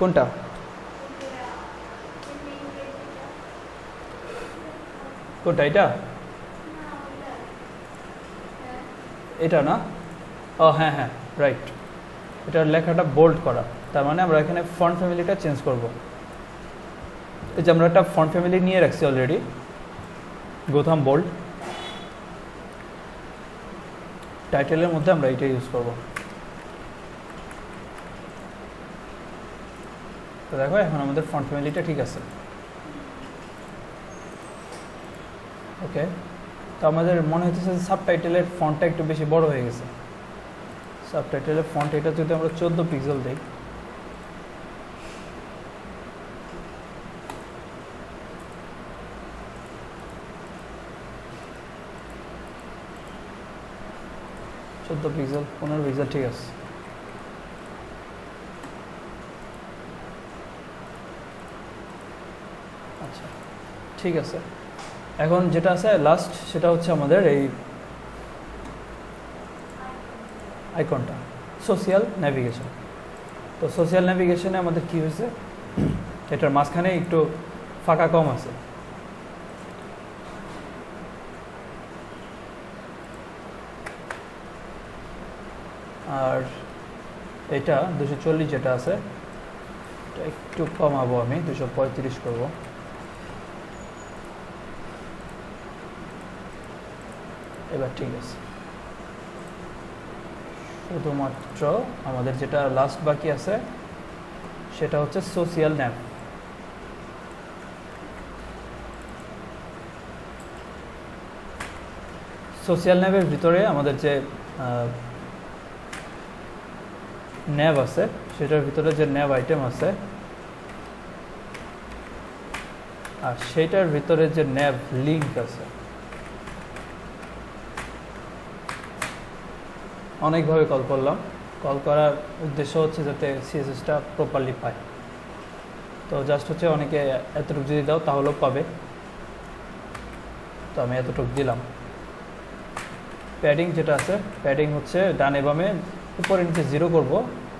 কোনটা? কোনটা? এটা এটা না? ও হ্যাঁ হ্যাঁ রাইট, এটার লেখাটা বোল্ড করা, তার মানে আমরা এখানে ফন্ট ফ্যামিলিটা চেঞ্জ করব। এই যে আমরা একটা ফন্ট ফ্যামিলি নিয়ে রাখছি অলরেডি, গোথাম বোল্ড। টাইটেলের মধ্যে আমরা এটা ইউজ করব। তো দেখো এখন আমাদের ফন্ট ফ্যামিলিটা ঠিক আছে। ওকে, তো আমাদের মনে হচ্ছে যে সাবটাইটেলের ফন্টটা একটু বেশি বড় হয়ে গেছে। সাবটাইটেলের ফন্ট এটা যদি আমরা 14 পিক্সেল দিই, 14 পিক্সেল 15 পিক্সেল ঠিক আছে। আচ্ছা ঠিক আছে, এখন যেটা আছে লাস্ট সেটা হচ্ছে আমাদের এই আইকনটা সোশ্যাল নেভিগেশন। তো সোশ্যাল নেভিগেশনে আমাদের কি হয়েছে, এটার মাঝখানে একটু ফাঁকা কম আছে। আর এটা 240 যেটা আছে এটা একটু কমাবো, আমি 235 করব। এবার ঠিক আছে, শুধুমাত্র আমাদের যেটা লাস্ট বাকি আছে সেটা হচ্ছে সোশ্যাল ন্যাভ। সোশ্যাল ন্যাভের ভিতরে আমাদের যে ন্যাভ আছে সেটার ভিতরে যে ন্যাভ আইটেম আছে আর সেটার ভিতরে যে ন্যাভ লিঙ্ক আছে, অনেকভাবে কল করলাম, কল করার উদ্দেশ্য হচ্ছে যাতে সিএসএসটা প্রপারলি পায়। তো জাস্ট হচ্ছে অনেকে এতটুকু যদি দাও তাহলেও পাবে, তো আমি এতটুকু দিলাম। প্যাডিং যেটা আছে, প্যাডিং হচ্ছে ডানে বামে উপরে নিচে 0 করব,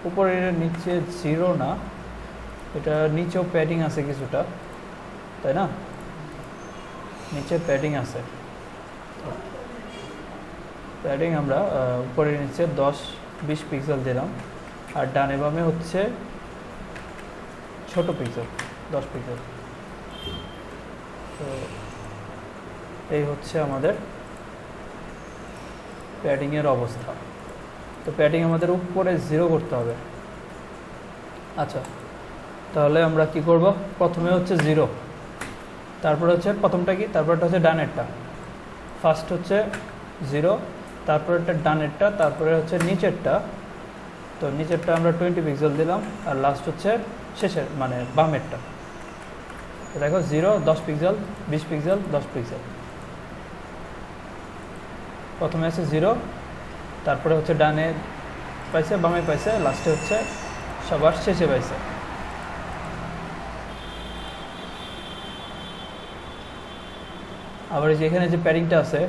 উপরে নিচে 0 না, এটা নিচেও প্যাডিং আছে কিছুটা, তাই না? নিচে প্যাডিং আছে, প্যাডিং আমরা উপরে নিচে 10-20 পিক্সেল দিলাম। আর ডানে বামে হচ্ছে ছোট পিক্সেল 10 পিক্সেল। তো এই হচ্ছে আমাদের প্যাডিংয়ের অবস্থা। তো প্যাডিং আমাদের উপরে 0 করতে হবে। আচ্ছা তাহলে আমরা কি করব, প্রথমে হচ্ছে 0, তারপরে হচ্ছে প্রথমটা কি, তারপরটা হচ্ছে ডানেরটা, ফার্স্ট হচ্ছে 0, তারপরে একটা ডানেরটা, তারপরে হচ্ছে নিচেরটা। তো নিচেরটা আমরা 20 পিক্সেল দিলাম, আর লাস্ট হচ্ছে শেষের মানে বামেরটা। দেখো 0, 10 পিক্সেল, 20 পিক্সেল, 10 পিক্সেল। প্রথমে আছে 0, তারপরে হচ্ছে ডানে পাইছে, বামে পাইছে, লাস্টে হচ্ছে সবার শেষে পাইছে। আবার যেখানে যে প্যাডিংটা আছে,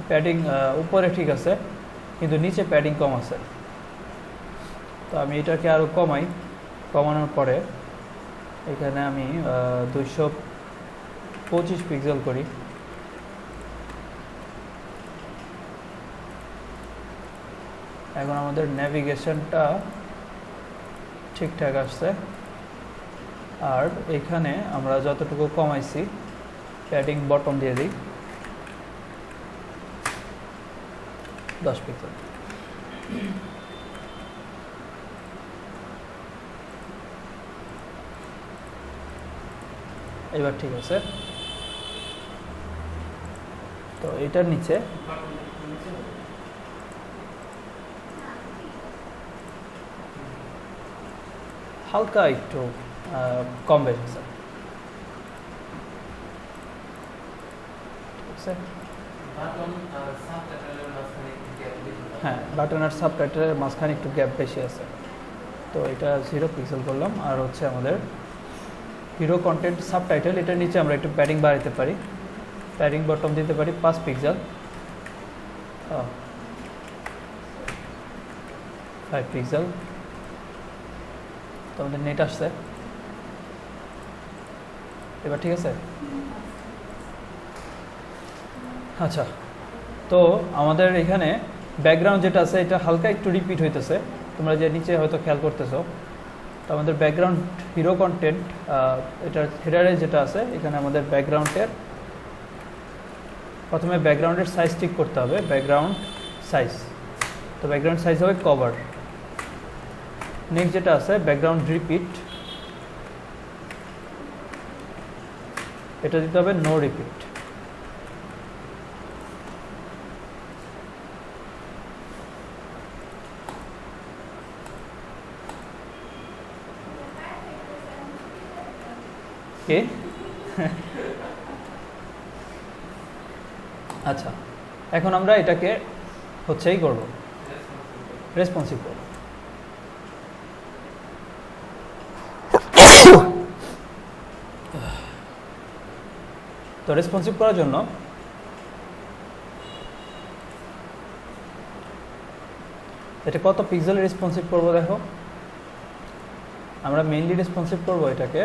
প্যাডিং উপরে ঠিক আছে কিন্তু নিচে প্যাডিং কম আছে। তো আমি এটাকে আরও কমাই, কমানোর পরে এখানে আমি 225 পিক্সেল করি। এখন আমাদের নেভিগেশনটা ঠিকঠাক আসছে। আর এখানে আমরা যতটুকু কমাইছি প্যাডিং বটম দিয়ে দিই 10 পিক্সেল। এবার ঠিক আছে। তো এটার নিচে হালকা একটু কম বেশি আছে, ঠিক আছে। হ্যাঁ, বাটন আর সাবটাইটেলের মাঝখানে একটু গ্যাপ বেশি আছে। তো এটা 0 পিক্সেল করলাম। আর হচ্ছে আমাদের হিরো কন্টেন্ট সাবটাইটেল, এটার নিচে আমরা একটু প্যাডিং বাড়াতে পারি, প্যাডিং বটম দিতে পারি 5 পিক্সেল, 5 পিক্সেল। তো আমাদের নেট আসছে এবার, ঠিক আছে। আচ্ছা, তো আমাদের এখানে ব্যাকগ্রাউন্ড যেটা আছে এটা হালকা একটু রিপিট হইতেছে, তোমরা যে নিচে হয়তো খেয়াল করতেছো। তো আমাদের ব্যাকগ্রাউন্ড হিরো কন্টেন্ট, এটার হেডারে যেটা আছে এখানে আমাদের ব্যাকগ্রাউন্ডের প্রথমে ব্যাকগ্রাউন্ডের সাইজ ঠিক করতে হবে, ব্যাকগ্রাউন্ড সাইজ। তো ব্যাকগ্রাউন্ড সাইজ হবে কভার। নেক্সট যেটা আছে ব্যাকগ্রাউন্ড রিপিট, এটা দিতে হবে নো রিপিট। কে আচ্ছা, এখন আমরা এটাকে হচ্ছেই করব। রেসপন্সিভ করব। তো রেসপন্সিভ করার জন্য এটা কত পিক্সেল রেসপন্সিভ করব দেখো, আমরা মেইনলি রেসপন্সিভ করব এটাকে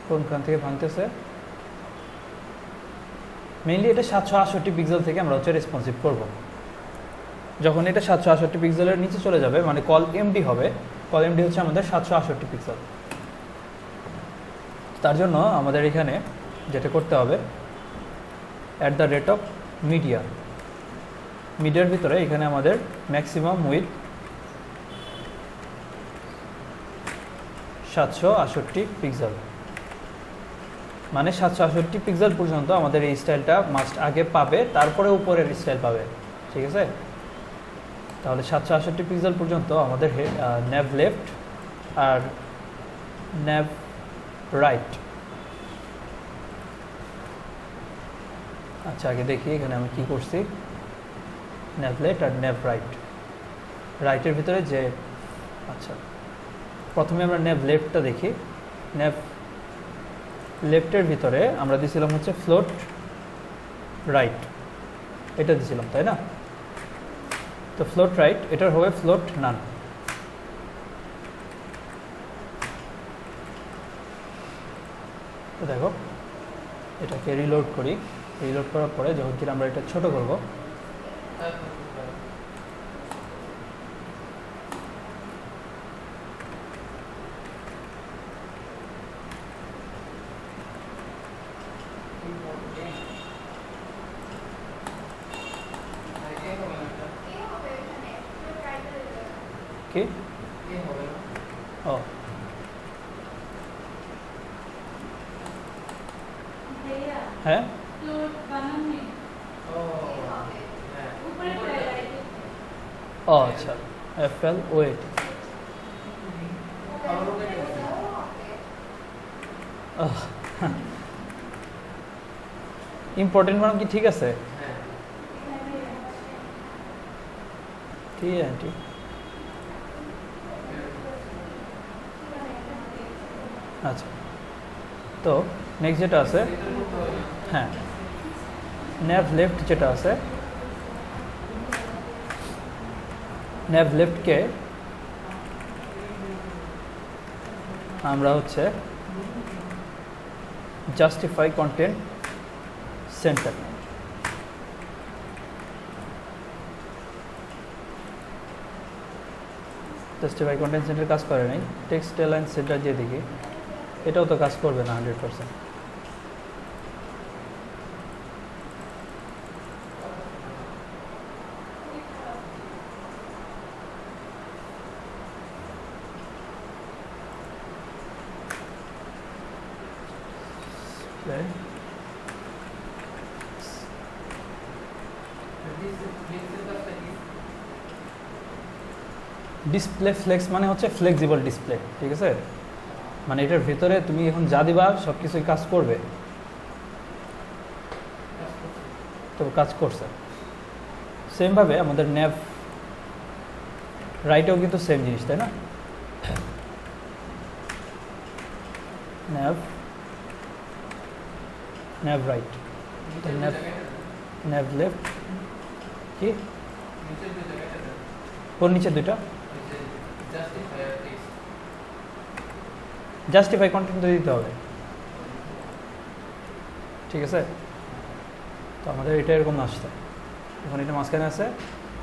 কোনখান থেকে ভাঙতেছে, মেইনলি এটা 768 পিক্সেল থেকে আমরা হচ্ছে রেসপন্সিভ করব। যখন এটা 768 পিক্সেলের নিচে চলে যাবে মানে কল এমডি হবে, কল এমডি হচ্ছে আমাদের 768 পিক্সেল। তার জন্য আমাদের এখানে যেটা করতে হবে @ মিডিয়া, মিডিয়ার ভিতরে এখানে আমাদের ম্যাক্সিমাম উইথ 768 পিক্সেল, মানে 768 পিক্সেল পর্যন্ত আমাদের এই স্টাইলটা মাস্ট আগে পাবে, তারপরে উপরের স্টাইল পাবে, ঠিক আছে? তাহলে 768 পিক্সেল পর্যন্ত আমাদের ন্যাভ লেফট আর ন্যাভ রাইট। আচ্ছা আগে দেখি এখানে আমি কি করছি, ন্যাভ লেফট আর ন্যাভ রাইট, রাইটের ভিতরে যে, আচ্ছা প্রথমে আমরা ন্যাভ লেফটটা দেখি। ন্যাভ লেফটের ভিতরে আমরা দিয়েছিলাম হচ্ছে ফ্লোট রাইট, এটা দিয়েছিলাম তাই না? তো ফ্লোট রাইট এটার হবে ফ্লোট নান। তো দেখো এটাকে রিলোড করি, রিলোড করার পরে যখন কি আমরা এটা ছোট করব, কি ও হ্যাঁ ও আচ্ছা FL ওয়েট ইম্পর্টেন্ট মানে কি ঠিক আছে? ঠিক আছে, আচ্ছা তো নেক্সট যেটা আছে, হ্যাঁ ন্যাভ লেফট যেটা আছে, ন্যাভ লেফটকে আমরা হচ্ছে justify content centre, justify content centre কাজ করে নাই, টেক্সট অ্যালাইন সেন্টার দিয়ে দেখি, এটাও তো কাজ করবে না 100%। ডিসপ্লে ফ্লেক্স মানে হচ্ছে ফ্লেক্সিবল ডিসপ্লে, ঠিক আছে? মানে এটার ভিতরে তুমি এখন যা দিবা সব কিছুই কাজ করবে, তো কাজ করছে। সেমভাবে আমাদের ন্যাভ রাইটেও কিন্তু সেম জিনিস, তাই না? ন্যাভ রাইট, ন্যাভ লেফট, কি ওর নিচে দুইটা জাস্টিফাই কন্টেন্ট দিতে হবে, ঠিক আছে? তো আমাদের এটা এরকম আসছে, এখন এটা মাঝখানে আছে,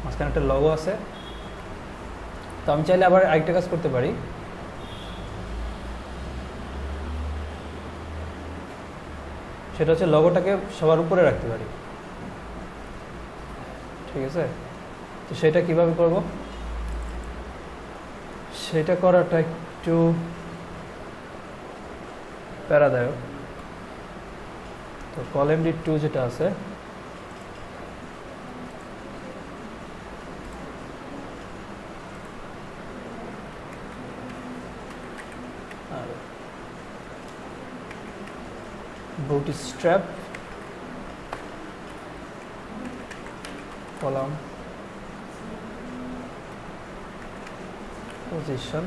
মাঝখানে একটা লগো আছে। তো আমি চাইলে আবার আরেকটা কাজ করতে পারি, সেটা হচ্ছে লগোটাকে সবার উপরে রাখতে পারি, ঠিক আছে? তো সেটা কিভাবে করব, সেটা করাটা একটু প্যারাদায়ক। তো ColMD2 যেটা আছে, bootstrap column position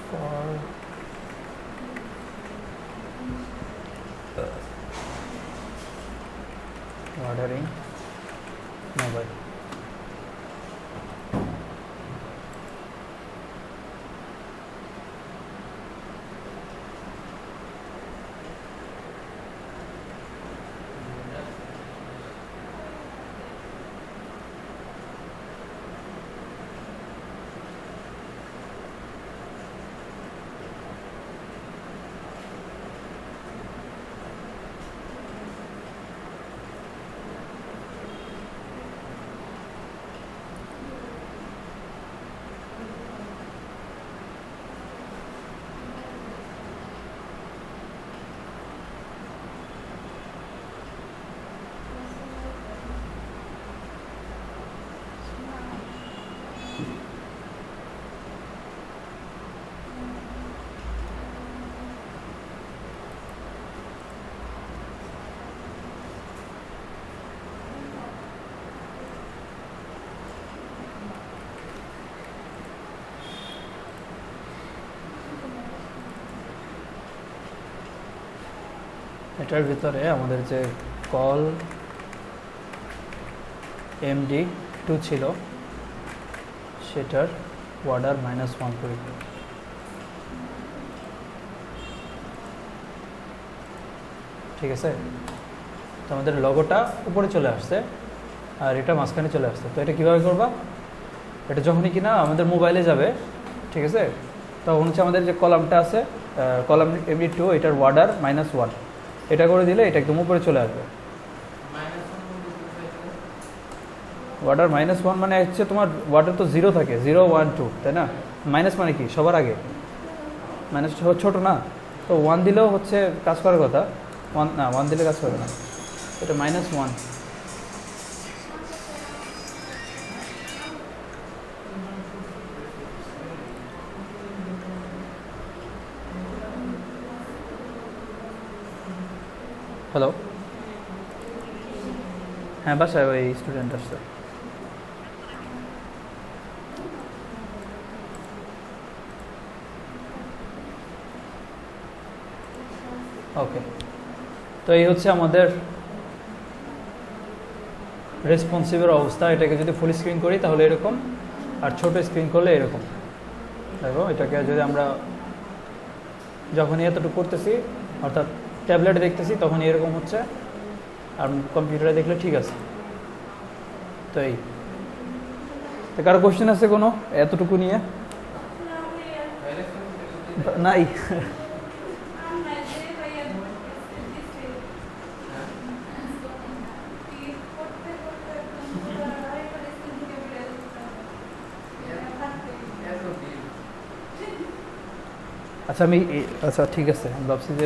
for ordering mobile. এটার ভিতরে আমাদের যে কল MD2 ছিল সেটার অর্ডার -1 করে দিই। ঠিক আছে, তো আমাদের লগোটা উপরে চলে আসছে আর এটা মাঝখানে চলে আসছে। তো এটা কীভাবে করবা, এটা যখনই কিনা আমাদের মোবাইলে যাবে, ঠিক আছে, তখন হচ্ছে আমাদের যে কলামটা আছে কলাম MD2 এটার অর্ডার -1 এটা করে দিলে এটা একদম উপরে চলে আসবে। অর্ডার -1 মানে হচ্ছে তোমার অর্ডার তো 0 থাকে, 0 1 2, তাই না? মাইনাস মানে কি সবার আগে মাইনাস ছোট না, তো 1 দিলেও হচ্ছে কাজ করার কথা, 1 না 1 দিলে কাজ করবে না, এটা -1। হ্যালো, হ্যাঁ বাসায় ওই স্টুডেন্ট আসছে। ওকে, তো এই হচ্ছে আমাদের রেসপন্সিভের অবস্থা। এটাকে যদি ফুল স্ক্রিন করি তাহলে এরকম, আর ছোট স্ক্রিন করলে এরকম। দেখো এটাকে যদি আমরা যখনই এতটুকু করতেছি অর্থাৎ ট্যাবলেটে দেখতেছি তখন এরকম হচ্ছে, আর কম্পিউটারে দেখলে ঠিক আছে। তো এই তো কারো কোশ্চেন আছে কোনো এতটুকু নিয়ে? নাই। আচ্ছা আমি আচ্ছা ঠিক আছে, আমি ভাবছি যে